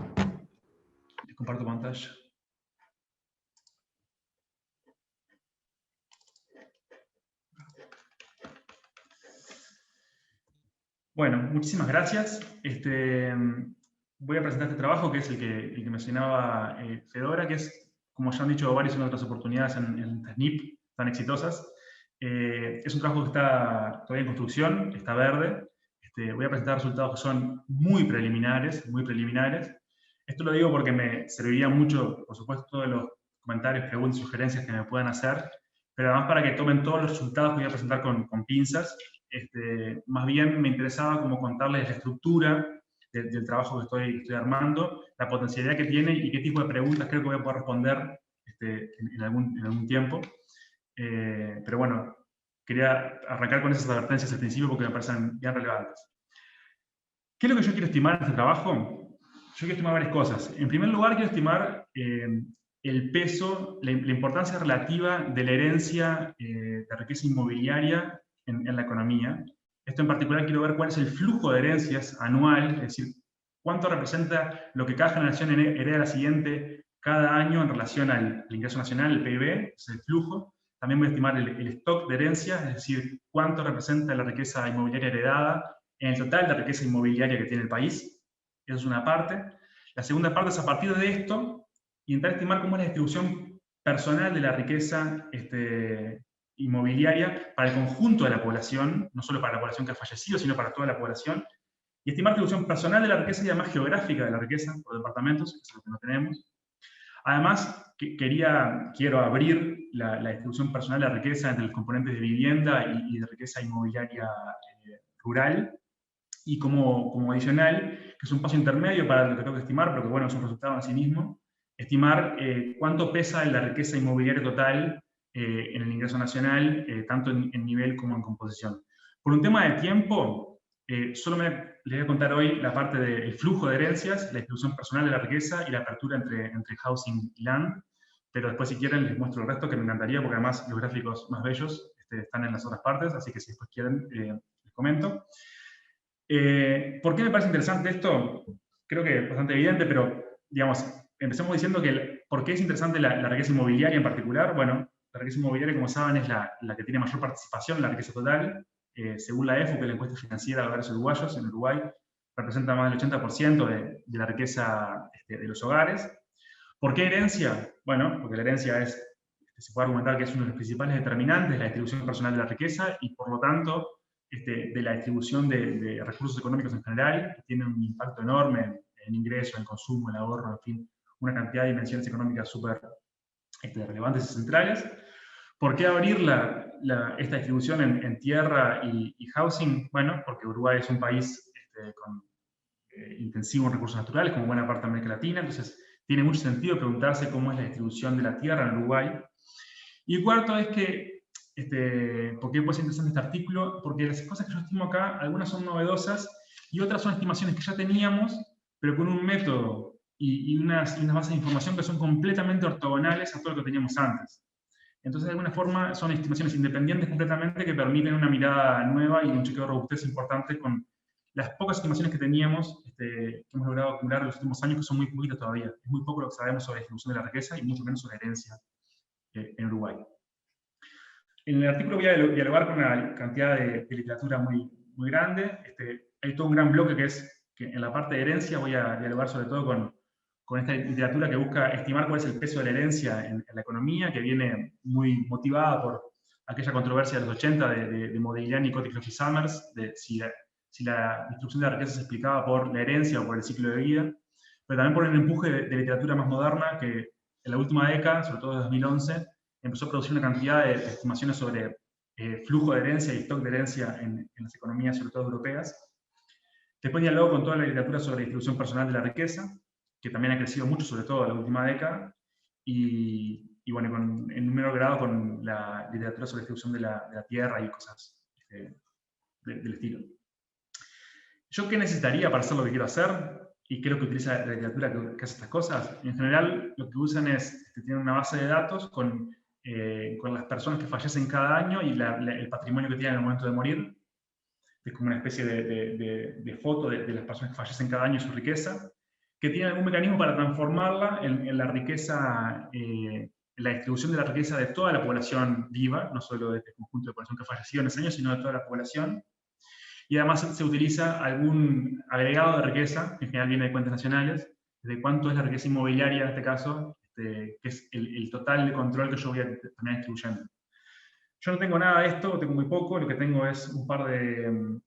Speaker 6: Les comparto pantalla. Bueno, muchísimas gracias. Voy a presentar este trabajo, que es el que mencionaba Fedora, que es, como ya han dicho varios en otras oportunidades en SNIP, tan exitosas. Es un trabajo que está todavía en construcción, está verde. Voy a presentar resultados que son muy preliminares, muy preliminares. Esto lo digo porque me serviría mucho, por supuesto, todos los comentarios, preguntas, sugerencias que me puedan hacer, pero además para que tomen todos los resultados que voy a presentar con pinzas. Más bien me interesaba como contarles la estructura del trabajo que estoy armando, la potencialidad que tiene y qué tipo de preguntas creo que voy a poder responder en algún tiempo. Pero bueno, quería arrancar con esas advertencias al principio porque me parecen bien relevantes. ¿Qué es lo que yo quiero estimar en este trabajo? Yo quiero estimar varias cosas. En primer lugar, quiero estimar el peso, la importancia relativa de la herencia de riqueza inmobiliaria en la economía. Esto en particular quiero ver cuál es el flujo de herencias anual, es decir, cuánto representa lo que cada generación hereda a la siguiente cada año en relación al ingreso nacional, el PIB, es el flujo. También voy a estimar el stock de herencias, es decir, cuánto representa la riqueza inmobiliaria heredada en el total de riqueza inmobiliaria que tiene el país. Esa es una parte. La segunda parte es a partir de esto, intentar estimar cómo es la distribución personal de la riqueza inmobiliaria para el conjunto de la población, no solo para la población que ha fallecido, sino para toda la población, y estimar la distribución personal de la riqueza y además geográfica de la riqueza por departamentos, que es lo que no tenemos. Además, quiero abrir la distribución personal de la riqueza entre los componentes de vivienda y de riqueza inmobiliaria rural, y como adicional, que es un paso intermedio para lo que tengo que estimar, porque bueno, es un resultado en sí mismo, estimar cuánto pesa la riqueza inmobiliaria total en el ingreso nacional, tanto en nivel como en composición. Por un tema de tiempo, solo les voy a contar hoy la parte del flujo de herencias, la distribución personal de la riqueza y la apertura entre housing y land, pero después si quieren les muestro el resto, que me encantaría, porque además los gráficos más bellos están en las otras partes, así que si después quieren les comento. ¿Por qué me parece interesante esto? Creo que es bastante evidente, pero digamos, empecemos diciendo que ¿por qué es interesante la riqueza inmobiliaria en particular? Bueno, la riqueza inmobiliaria, como saben, es la que tiene mayor participación en la riqueza total. Según la EFU, que es la encuesta financiera de hogares uruguayos, en Uruguay representa más del 80% de la riqueza de los hogares. ¿Por qué herencia? Bueno, porque la herencia se puede argumentar que es uno de los principales determinantes de la distribución personal de la riqueza y por lo tanto de la distribución de recursos económicos en general, que tiene un impacto enorme en ingresos, en consumo, en ahorro, en fin, una cantidad de dimensiones económicas súper relevantes y centrales. ¿Por qué abrir la esta distribución en tierra y housing? Bueno, porque Uruguay es un país con intensivo en recursos naturales, como buena parte de América Latina, entonces tiene mucho sentido preguntarse cómo es la distribución de la tierra en Uruguay. Y el cuarto es que, ¿por qué puede ser interesante este artículo? Porque las cosas que yo estimo acá, algunas son novedosas y otras son estimaciones que ya teníamos, pero con un método y unas bases de información que son completamente ortogonales a todo lo que teníamos antes. Entonces, de alguna forma, son estimaciones independientes completamente que permiten una mirada nueva y un chequeo de robustez importante con las pocas estimaciones que teníamos, que hemos logrado acumular en los últimos años, que son muy poquitas todavía. Es muy poco lo que sabemos sobre la distribución de la riqueza y mucho menos sobre la herencia en Uruguay. En el artículo voy a dialogar con una cantidad de literatura muy grande. Hay todo un gran bloque que en la parte de herencia voy a dialogar sobre todo con esta literatura que busca estimar cuál es el peso de la herencia en la economía, que viene muy motivada por aquella controversia de los 80 de Modigliani, Kotichov y Summers, de si la distribución de la riqueza se explicaba por la herencia o por el ciclo de vida, pero también por el empuje de literatura más moderna que en la última década, sobre todo desde 2011, empezó a producir una cantidad de estimaciones sobre flujo de herencia y stock de herencia en las economías, sobre todo europeas. Después dialogo con toda la literatura sobre distribución personal de la riqueza, que también ha crecido mucho, sobre todo en la última década, y bueno, en un menor grado con la literatura sobre distribución de la tierra y cosas del estilo. ¿Yo qué necesitaría para hacer lo que quiero hacer? Y creo que utiliza la literatura que hace estas cosas. En general, lo que usan es, tienen una base de datos con las personas que fallecen cada año y el patrimonio que tienen en el momento de morir. Es como una especie de foto de las personas que fallecen cada año y su riqueza, que tiene algún mecanismo para transformarla en la riqueza, en la distribución de la riqueza de toda la población viva, no solo de este conjunto de población que falleció en ese año, sino de toda la población. Y además se utiliza algún agregado de riqueza, que en general viene de cuentas nacionales, de cuánto es la riqueza inmobiliaria en este caso, que es el total de control que yo voy a terminar distribuyendo. Yo no tengo nada de esto, tengo muy poco, lo que tengo es un par de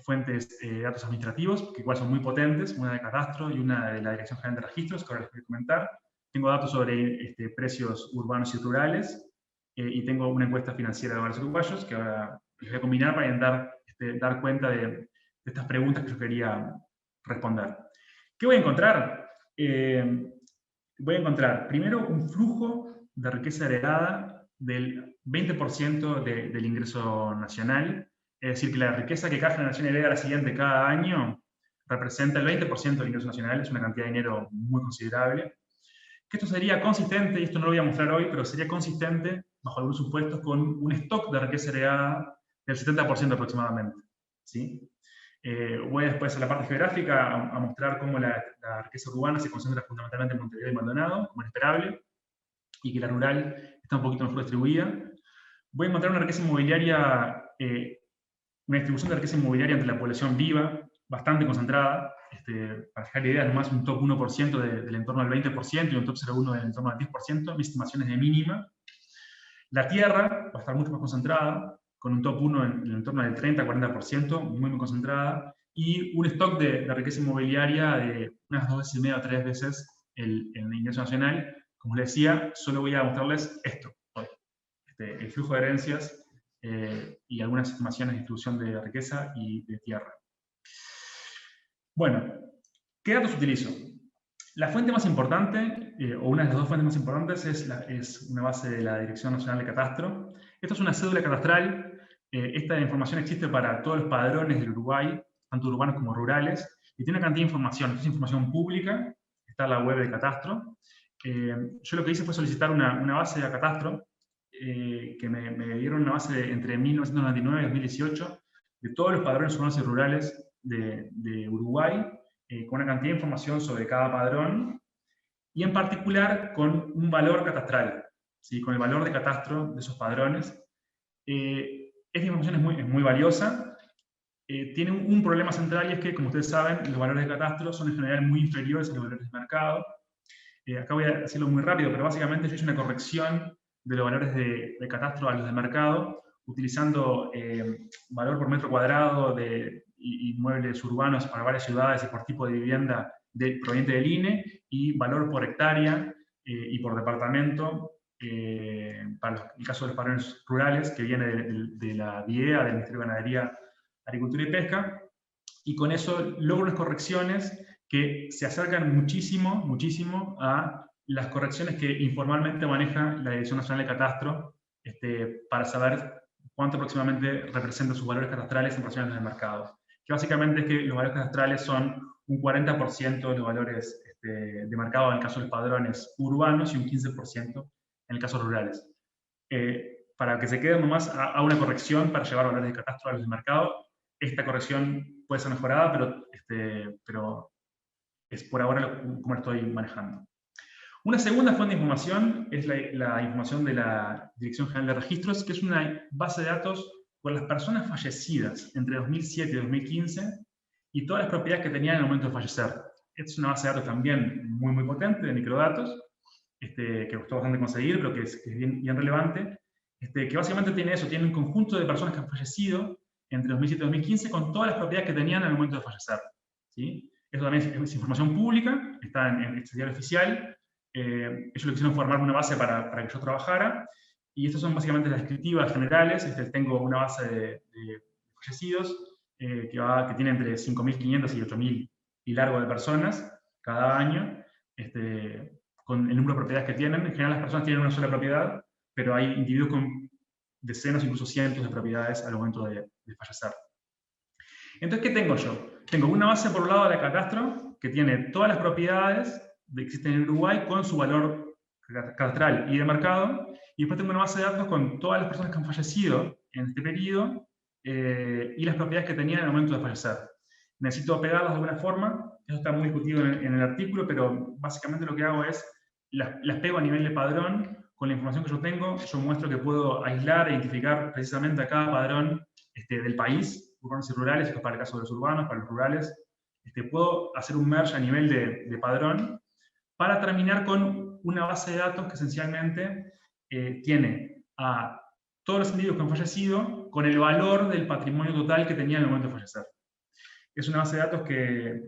Speaker 6: fuentes de datos administrativos, que igual son muy potentes, una de Catastro y una de la Dirección General de Registros, que ahora les voy a comentar. Tengo datos sobre precios urbanos y rurales, y tengo una encuesta financiera de hogares uruguayos, que ahora les voy a combinar para intentar dar cuenta de estas preguntas que yo quería responder. ¿Qué voy a encontrar? Voy a encontrar primero un flujo de riqueza heredada del 20% del ingreso nacional, es decir, que la riqueza que cada generación hereda a la siguiente cada año representa el 20% del ingreso nacional, es una cantidad de dinero muy considerable. Que esto sería consistente, y esto no lo voy a mostrar hoy, pero sería consistente, bajo algunos supuestos, con un stock de riqueza heredada del 70% aproximadamente. ¿Sí? Voy después a la parte geográfica a mostrar cómo la riqueza urbana se concentra fundamentalmente en Montevideo y Maldonado, como es esperable, y que la rural está un poquito mejor distribuida. Voy a encontrar una riqueza inmobiliaria, una distribución de riqueza inmobiliaria entre la población viva, bastante concentrada. Para dejar ideas, nomás un top 1% del entorno del 20% y un top 0,1 del entorno del 10%, mis estimaciones de mínima. La tierra va a estar mucho más concentrada, con un top 1 en el entorno del 30-40%, muy concentrada, y un stock de riqueza inmobiliaria de unas 2,5 a 3 veces el ingreso nacional. Como les decía, solo voy a mostrarles esto hoy. El flujo de herencias y algunas estimaciones de distribución de riqueza y de tierra. Bueno, ¿qué datos utilizo? La fuente más importante, o una de las dos fuentes más importantes, es una base de la Dirección Nacional de Catastro. Esto es una cédula catastral. Esta información existe para todos los padrones del Uruguay, tanto urbanos como rurales, y tiene una cantidad de información. Esta es información pública, está en la web de Catastro. Yo lo que hice fue solicitar una base de Catastro, que me dieron una base entre 1999 y 2018, de todos los padrones urbanos y rurales de Uruguay, con una cantidad de información sobre cada padrón, y en particular con un valor catastral, ¿sí? Con el valor de catastro de esos padrones. Esta información es muy valiosa. Tiene un problema central, y es que, como ustedes saben, los valores de catastro son en general muy inferiores a los valores de mercado. Acá voy a decirlo muy rápido, pero básicamente yo hice una corrección de los valores de catastro a los de mercado, utilizando valor por metro cuadrado de inmuebles urbanos para varias ciudades y por tipo de vivienda proveniente del INE, y valor por hectárea y por departamento para el caso de los padrones rurales, que viene de la DIEA, del Ministerio de Ganadería, Agricultura y Pesca, y con eso logro unas correcciones que se acercan muchísimo, muchísimo a las correcciones que informalmente maneja la Dirección Nacional de Catastro para saber cuánto aproximadamente representan sus valores catastrales en relación a los de mercado. Que básicamente es que los valores catastrales son un 40% de los valores de mercado en el caso de los padrones urbanos y un 15% en el caso de rurales. Para que se quede nomás a una corrección para llevar valores de catastro a los de mercado, esta corrección puede ser mejorada, pero es por ahora como lo estoy manejando. Una segunda fuente de información es la información de la Dirección General de Registros, que es una base de datos con las personas fallecidas entre 2007 y 2015 y todas las propiedades que tenían en el momento de fallecer. Esta es una base de datos también muy, muy potente, de microdatos, que costó bastante conseguir, pero que es bien relevante, que básicamente tiene eso, tiene un conjunto de personas que han fallecido entre 2007 y 2015 con todas las propiedades que tenían en el momento de fallecer. ¿Sí? Eso también es información pública, está en este diario oficial. Ellos lo quisieron formar una base para que yo trabajara, y estas son básicamente las descriptivas generales. Tengo una base de fallecidos que tiene entre 5.500 y 8.000 y largo de personas cada año, con el número de propiedades que tienen. En general las personas tienen una sola propiedad, pero hay individuos con decenas, incluso cientos de propiedades al momento de fallecer. Entonces, ¿qué tengo yo? Tengo una base por un lado de la catastro, que tiene todas las propiedades que existen en Uruguay con su valor catastral y de mercado, y después tengo una base de datos con todas las personas que han fallecido en este periodo y las propiedades que tenían en el momento de fallecer. Necesito pegarlas de alguna forma, eso está muy discutido en el artículo, pero básicamente lo que hago es, las pego a nivel de padrón. Con la información que yo tengo, yo muestro que puedo aislar e identificar precisamente a cada padrón del país, urbanos y rurales, esto es para el caso de los urbanos, para los rurales. Puedo hacer un merge a nivel de padrón para terminar con una base de datos que esencialmente tiene a todos los individuos que han fallecido con el valor del patrimonio total que tenían en el momento de fallecer. Es una base de datos que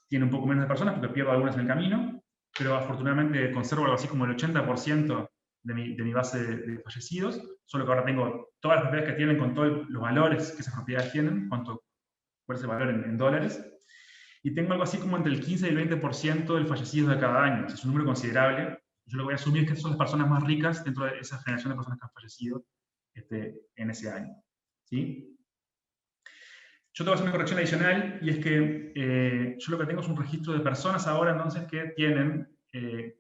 Speaker 6: tiene un poco menos de personas porque pierdo algunas en el camino, pero afortunadamente conservo algo así como el 80% de mi base de fallecidos, solo que ahora tengo todas las propiedades que tienen con todos los valores que esas propiedades tienen, cuál es el valor en dólares, y tengo algo así como entre el 15 y el 20% del fallecidos de cada año. Es un número considerable. Yo lo que voy a asumir es que son las personas más ricas dentro de esa generación de personas que han fallecido en ese año. ¿Sí? Yo tengo que hacer una corrección adicional, y es que yo lo que tengo es un registro de personas ahora, entonces, que tienen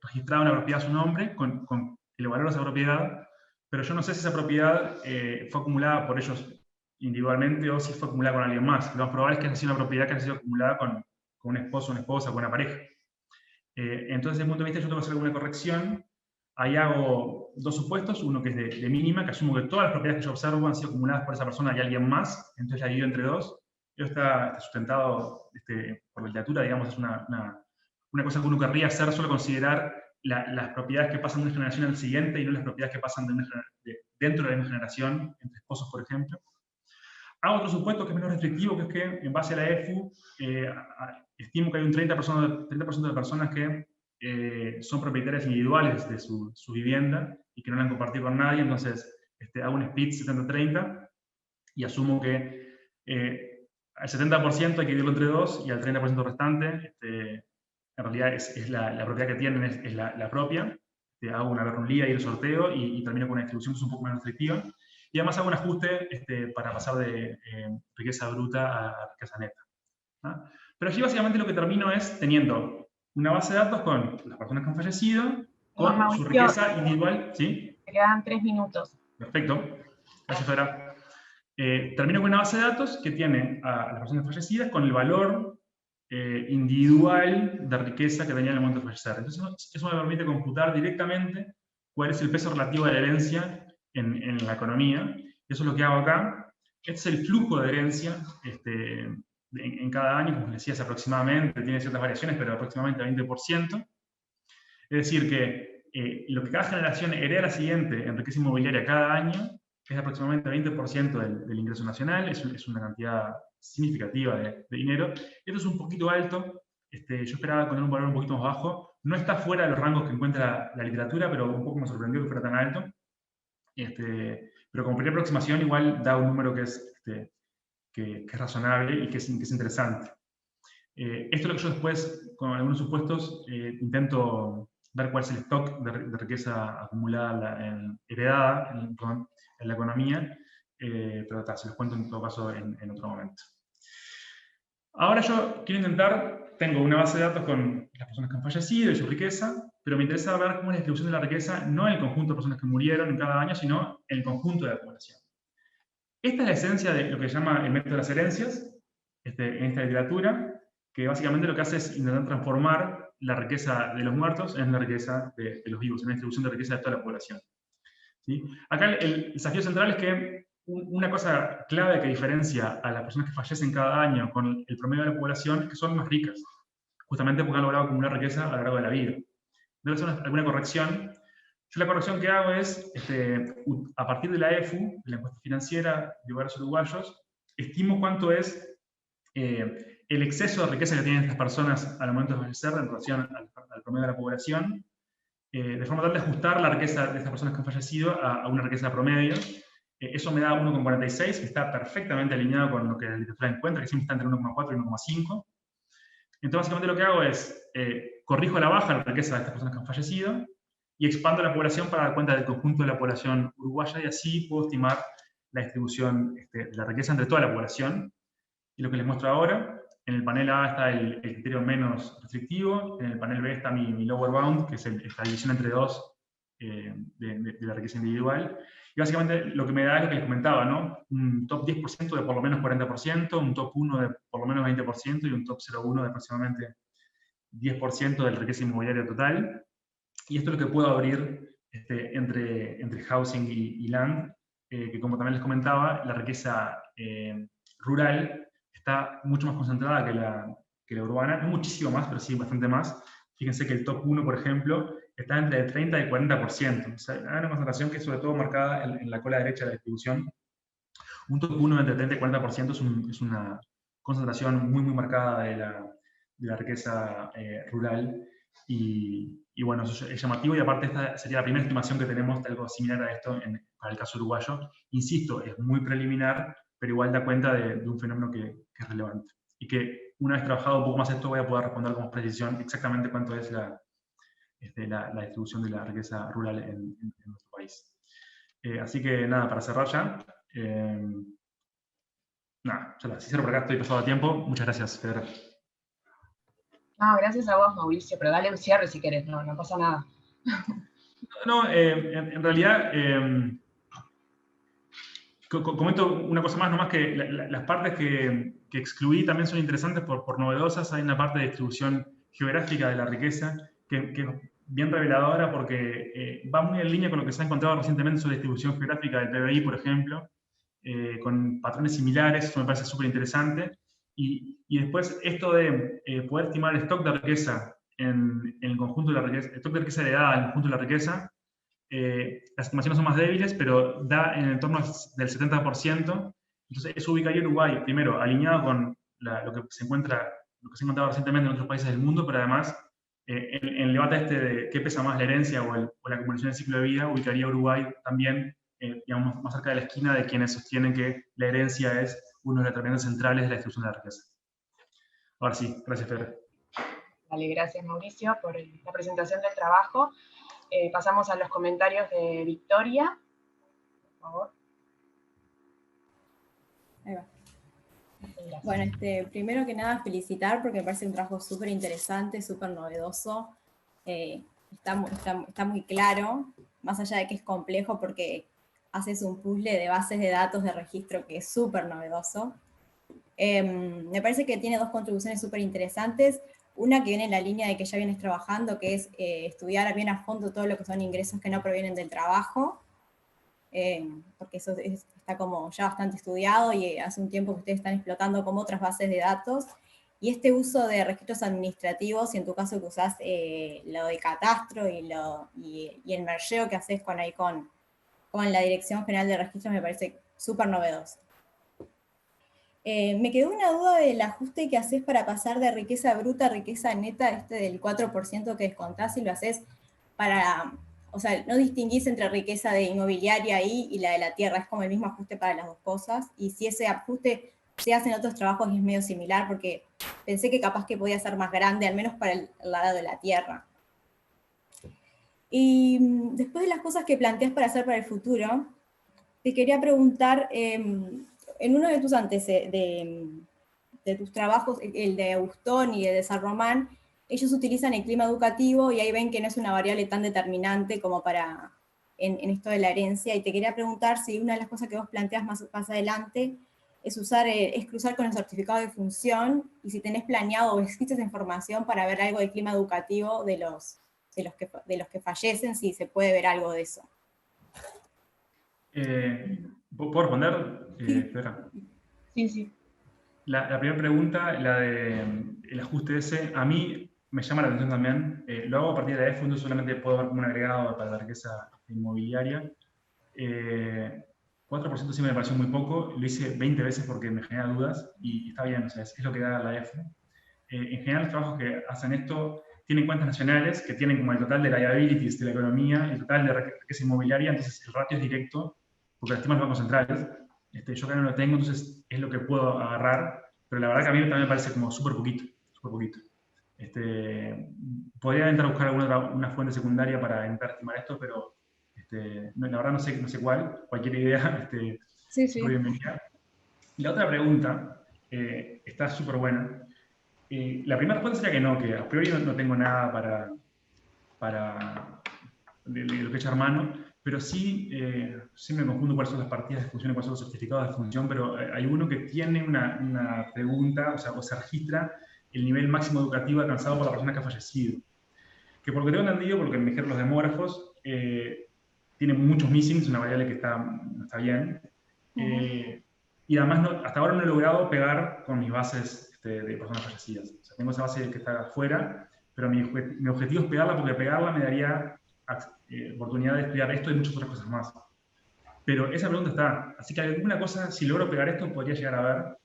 Speaker 6: registrada una propiedad a su nombre, con el valor de esa propiedad, pero yo no sé si esa propiedad fue acumulada por ellos individualmente o si fue acumulada con alguien más. Lo más probable es que haya sido una propiedad que haya sido acumulada con un esposo, una esposa, con una pareja. Entonces, desde el punto de vista, yo tengo que hacer alguna corrección. Ahí hago dos supuestos, uno que es de mínima, que asumo que todas las propiedades que yo observo han sido acumuladas por esa persona y alguien más, entonces la divido entre dos. Eso está sustentado por la literatura, digamos, es una cosa que uno querría hacer, solo considerar las propiedades que pasan de una generación al siguiente y no las propiedades que pasan dentro de la misma generación, entre esposos, por ejemplo. Hago otro supuesto que es menos restrictivo, que es que en base a la EFU, estimo que hay un 30% de personas que son propietarias individuales de su vivienda y que no la han compartido con nadie. Entonces hago un split 70-30 y asumo que al 70% hay que dividirlo entre dos, y al 30% restante, en realidad es la propiedad que tienen es la propia. Hago una berrunlía y el sorteo y termino con una distribución que es un poco menos restrictiva. Y además hago un ajuste para pasar de riqueza bruta a riqueza neta. ¿Ah? Pero allí básicamente lo que termino es teniendo una base de datos con las personas que han fallecido, con
Speaker 2: Mauricio,
Speaker 6: su riqueza individual. ¿Sí?
Speaker 2: Te quedan 3 minutos.
Speaker 6: Perfecto. Gracias, Fera. Termino con una base de datos que tiene a las personas fallecidas con el valor individual de riqueza que tenían en el momento de fallecer. Entonces, eso me permite computar directamente cuál es el peso relativo de la herencia en la economía. Eso es lo que hago acá. Este es el flujo de herencia en cada año, como les decía, aproximadamente, tiene ciertas variaciones, pero aproximadamente 20%. Es decir, que lo que cada generación hereda a la siguiente en riqueza inmobiliaria cada año es aproximadamente 20% del ingreso nacional. Es una cantidad significativa de dinero. Esto es un poquito alto. Yo esperaba poner un valor un poquito más bajo, No está fuera de los rangos que encuentra la literatura, pero un poco me sorprendió que fuera tan alto. Pero como primera aproximación igual da un número que es razonable y que es interesante. Esto es lo que yo después, con algunos supuestos, intento ver cuál es el stock de riqueza acumulada, heredada en la economía, pero se los cuento en todo caso en otro momento. Ahora yo quiero tengo una base de datos con las personas que han fallecido y su riqueza, pero me interesa ver cómo es la distribución de la riqueza, no en el conjunto de personas que murieron en cada año, sino en el conjunto de la población. Esta es la esencia de lo que se llama el método de las herencias, en esta literatura, que básicamente lo que hace es intentar transformar la riqueza de los muertos en la riqueza de los vivos, en la distribución de riqueza de toda la población. ¿Sí? Acá el desafío central es que una cosa clave que diferencia a las personas que fallecen cada año con el promedio de la población es que son más ricas, justamente porque han logrado acumular riqueza a lo largo de la vida. Debe hacer alguna corrección. Yo la corrección que hago es, a partir de la EFU, de la encuesta financiera de hogares uruguayos, estimo cuánto es el exceso de riqueza que tienen estas personas al momento de fallecer en relación al promedio de la población, de forma tal de ajustar la riqueza de estas personas que han fallecido a una riqueza promedio. Eso me da 1,46, que está perfectamente alineado con lo que la literatura encuentra, que siempre está entre 1,4 y 1,5. Entonces, básicamente lo que hago es, corrijo a la baja la riqueza de estas personas que han fallecido y expando la población para dar cuenta del conjunto de la población uruguaya, y así puedo estimar la distribución de la riqueza entre toda la población. Y lo que les muestro ahora, en el panel A está el criterio menos restrictivo, en el panel B está mi lower bound, que es esta división entre dos de la riqueza individual. Y básicamente lo que me da es lo que les comentaba, ¿no? Un top 10% de por lo menos 40%, un top 1 de por lo menos 20% y un top 0,1 de aproximadamente 10% de la riqueza inmobiliaria total. Y esto es lo que puedo abrir entre housing y land, que como también les comentaba, la riqueza rural está mucho más concentrada que la urbana, no muchísimo más, pero sí bastante más. Fíjense que el top 1, por ejemplo, está entre el 30 y el 40%. O sea, hay una concentración que es sobre todo marcada en la cola derecha de la distribución. Un top 1 entre 30 y 40% es una concentración muy, muy marcada de la riqueza rural. Y bueno, eso es llamativo, y aparte esta sería la primera estimación que tenemos de algo similar a esto para el caso uruguayo. Insisto, es muy preliminar, pero igual da cuenta de un fenómeno que es relevante. Y que una vez trabajado un poco más esto voy a poder responder con precisión exactamente cuánto es la distribución de la riqueza rural en nuestro país. Así que nada, para cerrar ya, nada, ya si cierro por acá, estoy pasado a tiempo. Muchas gracias, Federa.
Speaker 2: No, gracias a vos, Mauricio, pero dale un cierre si querés, no pasa nada.
Speaker 6: No, en realidad, comento una cosa más, nomás que las partes que excluí también son interesantes por novedosas. Hay una parte de distribución geográfica de la riqueza que es bien reveladora, porque va muy en línea con lo que se ha encontrado recientemente sobre distribución geográfica del PBI, por ejemplo, con patrones similares. Eso me parece súper interesante. Y después esto de poder estimar el stock de riqueza en el conjunto de la riqueza, el stock de riqueza heredada en el conjunto de la riqueza. Las estimaciones son más débiles, pero da en el entorno del 70%. Entonces eso ubicaría a Uruguay, primero, alineado con lo que se encontraba recientemente en otros países del mundo, pero además, en el debate de qué pesa más, la herencia o la acumulación del ciclo de vida, ubicaría a Uruguay también, digamos, más cerca de la esquina de quienes sostienen que la herencia es uno de los determinantes centrales de la distribución de la riqueza. Ahora sí, gracias, Fede.
Speaker 2: Vale, gracias, Mauricio, por la presentación del trabajo. Pasamos a los comentarios de Victoria, por favor.
Speaker 4: Ahí va. Bueno, primero que nada felicitar porque me parece un trabajo súper interesante, súper novedoso. Está muy claro, más allá de que es complejo porque haces un puzzle de bases de datos de registro que es súper novedoso. Me parece que tiene dos contribuciones súper interesantes. Una que viene en la línea de que ya vienes trabajando, que es estudiar bien a fondo todo lo que son ingresos que no provienen del trabajo, porque eso está como ya bastante estudiado y hace un tiempo que ustedes están explotando como otras bases de datos. Y este uso de registros administrativos, y en tu caso que usás lo de catastro y el mergeo que haces con la Dirección General de Registros, me parece súper novedoso. Me quedó una duda del ajuste que haces para pasar de riqueza bruta a riqueza neta, del 4% que descontás, si lo haces para, o sea, no distinguís entre riqueza de inmobiliaria ahí y la de la tierra, es como el mismo ajuste para las dos cosas, y si ese ajuste se hace en otros trabajos y es medio similar, porque pensé que capaz que podía ser más grande, al menos para el lado de la tierra. Y después de las cosas que planteas para hacer para el futuro, te quería preguntar, en uno de tus de tus trabajos, el de Augustón y el de San Román, ellos utilizan el clima educativo y ahí ven que no es una variable tan determinante como para en esto de la herencia, y te quería preguntar si una de las cosas que vos planteas más adelante es cruzar con el certificado de función, y si tenés planeado o existe esa información para ver algo del clima educativo de los que fallecen, si se puede ver algo de eso.
Speaker 6: ¿Puedo responder,
Speaker 4: Sí.
Speaker 6: Pedra?
Speaker 2: Sí, sí.
Speaker 6: La primera pregunta, la del ajuste ese, a mí me llama la atención también. Lo hago a partir de la EFU, entonces solamente puedo ver como un agregado para la riqueza inmobiliaria. 4% sí me pareció muy poco, lo hice 20 veces porque me genera dudas y está bien, o sea, es lo que da la EFU. En general, los trabajos que hacen esto tienen cuentas nacionales que tienen como el total de liabilities de la economía, el total de riqueza inmobiliaria, entonces el ratio es directo, porque lo estiman los bancos centrales. Yo acá no lo tengo, entonces es lo que puedo agarrar, pero la verdad que a mí también me parece como súper poquito, súper poquito. Podría intentar buscar una fuente secundaria para intentar estimar esto, pero no, la verdad no sé cuál, cualquier idea
Speaker 2: Sí,
Speaker 6: súper bienvenida. Y la otra pregunta está súper buena. La primera respuesta sería que no, que a priori no tengo nada de lo que he hecho hermano, pero sí, siempre me confundo cuáles son las partidas de función y cuáles son los certificados de función, pero hay uno que tiene una pregunta, o se registra el nivel máximo educativo alcanzado por la persona que ha fallecido. Que por lo que tengo entendido, por lo que me dijeron los demógrafos, tiene muchos missings, una variable que no está bien. Y además, hasta ahora no he logrado pegar con mis bases de personas fallecidas. O sea, tengo esa base que está afuera, pero mi objetivo es pegarla, porque pegarla me daría oportunidad de estudiar esto y muchas otras cosas más. Pero esa pregunta está. Así que alguna cosa, si logro pegar esto, podría llegar a ver.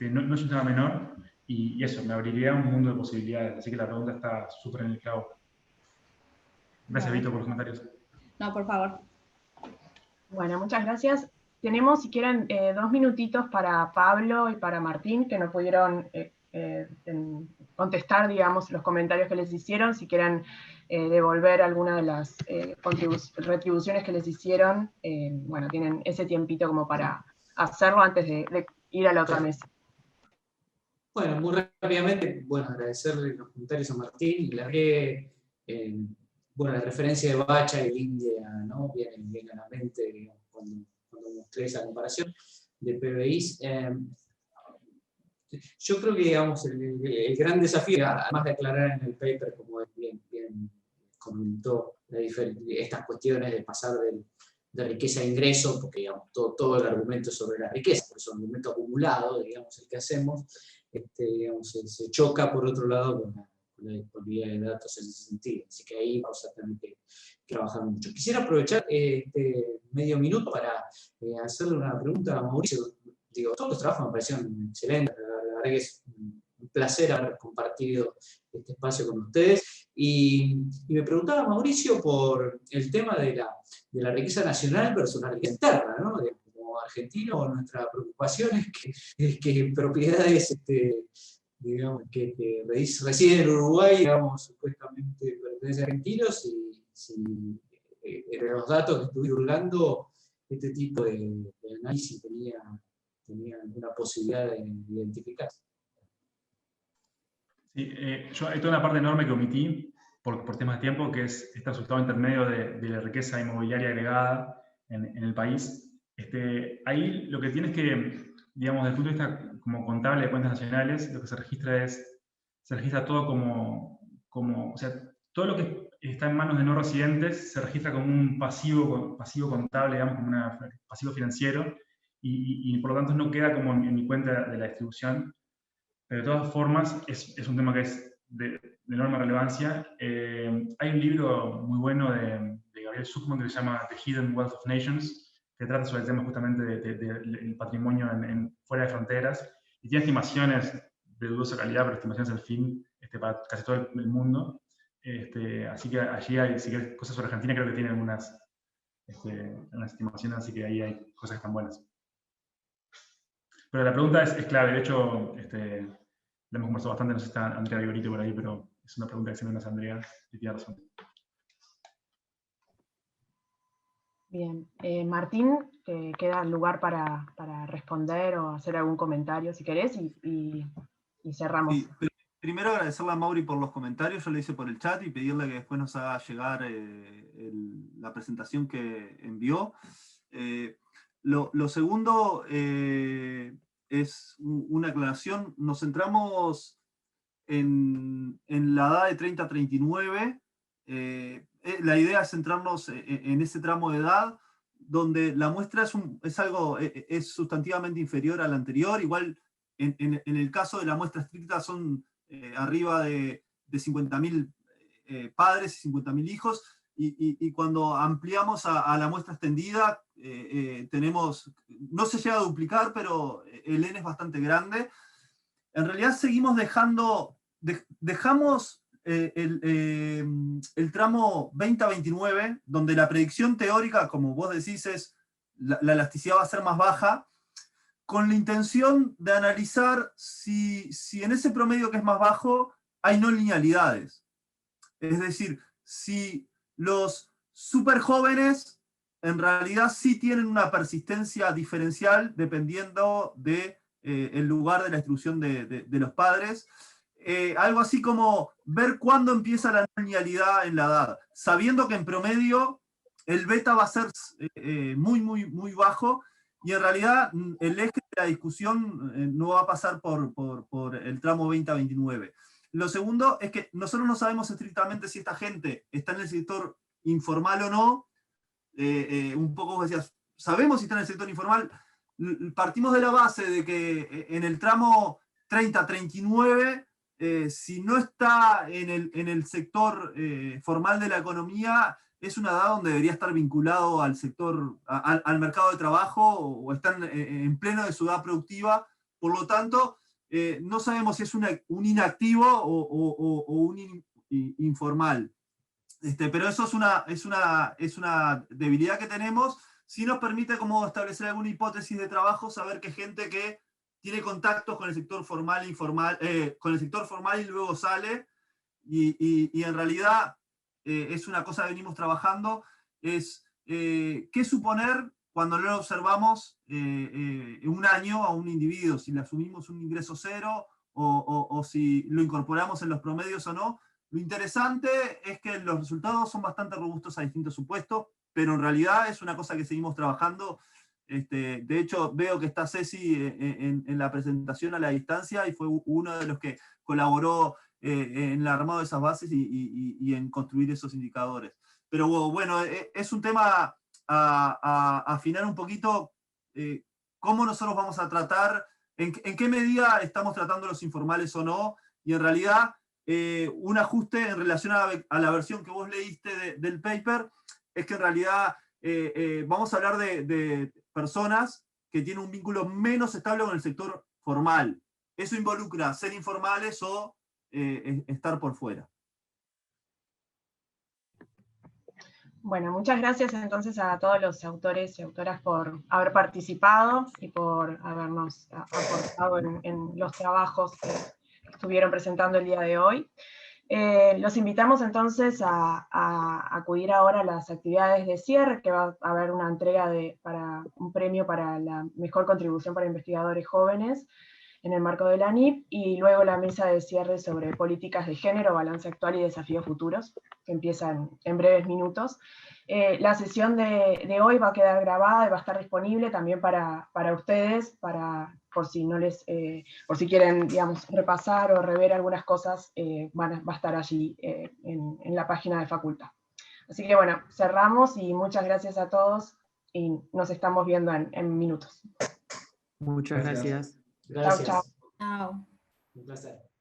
Speaker 6: No es un tema menor, y eso, me abriría un mundo de posibilidades. Así que la pregunta está súper en el clavo. Gracias, Vito, por los comentarios.
Speaker 4: No, por favor.
Speaker 2: Bueno, muchas gracias. Tenemos, si quieren, 2 minutitos para Pablo y para Martín, que no pudieron contestar, digamos, los comentarios que les hicieron. Si quieren devolver alguna de las retribuciones que les hicieron, bueno, tienen ese tiempito como para hacerlo antes de ir a la otra mesa.
Speaker 1: Bueno, muy rápidamente, bueno, agradecerle los comentarios a Martín, y la bueno, la referencia de Bacha y India, ¿no? Viene a la mente, digamos, cuando mostré esa comparación de PBIs. Yo creo que, digamos, el gran desafío, además de aclarar en el paper, como bien comentó, estas cuestiones de pasar de riqueza a ingreso, porque, digamos, todo el argumento es sobre la riqueza, por eso es un argumento acumulado, digamos, el que hacemos, digamos, se choca, por otro lado, con la disponibilidad de datos en ese sentido. Así que ahí vamos a tener que trabajar mucho. Quisiera aprovechar medio minuto para hacerle una pregunta a Mauricio. Digo, todos los trabajos me parecieron excelentes, la verdad que es un placer haber compartido este espacio con ustedes. Y me preguntaba Mauricio por el tema de la riqueza nacional versus la riqueza interna, ¿no? Como argentino, nuestra preocupación es que propiedades digamos, que residen en Uruguay, digamos, supuestamente pertenecen a argentinos, y si en los datos que estuve hurgando, este tipo de análisis tenía alguna posibilidad de identificarse.
Speaker 6: Sí, hay toda una parte enorme que omití por temas de tiempo, que es este resultado intermedio de la riqueza inmobiliaria agregada en el país. Ahí lo que tienes que, digamos, desde el punto de vista como contable de cuentas nacionales, lo que se registra todo o sea, todo lo que está en manos de no residentes se registra como un pasivo contable, digamos, como un pasivo financiero, y por lo tanto no queda como en mi cuenta de la distribución. Pero de todas formas, es un tema que es de enorme relevancia. Hay un libro muy bueno de Gabriel Zuckman que se llama The Hidden Wealth of Nations, que trata sobre el tema justamente del patrimonio fuera de fronteras, y tiene estimaciones de dudosa calidad, pero estimaciones al fin para casi todo el mundo. Así que allí hay, si quieres, cosas sobre Argentina, creo que tienen unas estimaciones, así que ahí hay cosas que están buenas. Pero la pregunta es clave, de hecho, la hemos conversado bastante, no sé si está Andrea Vigorito por ahí, pero es una pregunta que siempre nos hace Andrea, y tiene razón.
Speaker 2: Bien, Martín, queda lugar para responder o hacer algún comentario, si querés, y cerramos.
Speaker 3: Sí, primero agradecerle a Mauri por los comentarios, yo le hice por el chat, y pedirle que después nos haga llegar la presentación que envió. Lo segundo es una aclaración. Nos centramos en la edad de 30 a 39. La idea es centrarnos en ese tramo de edad donde la muestra es sustantivamente inferior a la anterior. Igual en el caso de la muestra estricta son arriba de 50.000 padres y 50.000 hijos, y cuando ampliamos a la muestra extendida no se llega a duplicar, pero el N es bastante grande. En realidad seguimos dejamos el tramo 20 a 29, donde la predicción teórica, como vos decís, es la elasticidad va a ser más baja, con la intención de analizar si en ese promedio que es más bajo hay no linealidades. Es decir, si los súper jóvenes en realidad sí tienen una persistencia diferencial dependiendo del lugar de la instrucción de los padres. Algo así como ver cuándo empieza la no linealidad en la edad, sabiendo que en promedio el beta va a ser muy, muy, muy bajo, y en realidad el eje de la discusión no va a pasar por el tramo 20 a 29. Lo segundo es que nosotros no sabemos estrictamente si esta gente está en el sector informal o no. Un poco vos decías, ¿sabemos si está en el sector informal? Partimos de la base de que en el tramo 30 a 39, si no está en el sector formal de la economía, es una edad donde debería estar vinculado al sector, al mercado de trabajo, o están en pleno de su edad productiva. Por lo tanto, no sabemos si es un inactivo o un informal. Pero eso es una debilidad que tenemos. Sí nos permite como establecer alguna hipótesis de trabajo, saber que gente que tiene contactos con el sector formal e informal, con el sector formal y luego sale, y en realidad es una cosa que venimos trabajando, es qué suponer cuando no lo observamos un año a un individuo, si le asumimos un ingreso cero o si lo incorporamos en los promedios o no. Lo interesante es que los resultados son bastante robustos a distintos supuestos, pero en realidad es una cosa que seguimos trabajando. De hecho, veo que está Ceci en la presentación a la distancia, y fue uno de los que colaboró en el armado de esas bases y en construir esos indicadores. Pero bueno, es un tema a afinar un poquito cómo nosotros vamos a tratar, en qué medida estamos tratando los informales o no, y en realidad un ajuste en relación a la versión que vos leíste del paper es que en realidad vamos a hablar de personas que tienen un vínculo menos estable con el sector formal. Eso involucra ser informales o estar por fuera.
Speaker 2: Bueno, muchas gracias entonces a todos los autores y autoras por haber participado y por habernos aportado en los trabajos que estuvieron presentando el día de hoy. Los invitamos entonces a acudir ahora a las actividades de cierre, que va a haber una entrega para un premio para la mejor contribución para investigadores jóvenes en el marco de la ANIP, y luego la mesa de cierre sobre políticas de género, balance actual y desafíos futuros, que empiezan en breves minutos. La sesión de hoy va a quedar grabada y va a estar disponible también para ustedes, por si quieren, digamos, repasar o rever algunas cosas, va a estar allí en la página de facultad. Así que bueno, cerramos y muchas gracias a todos y nos estamos viendo en minutos.
Speaker 5: Muchas gracias.
Speaker 1: Gracias.
Speaker 2: Chao, chao.
Speaker 4: Chao.
Speaker 1: Un placer.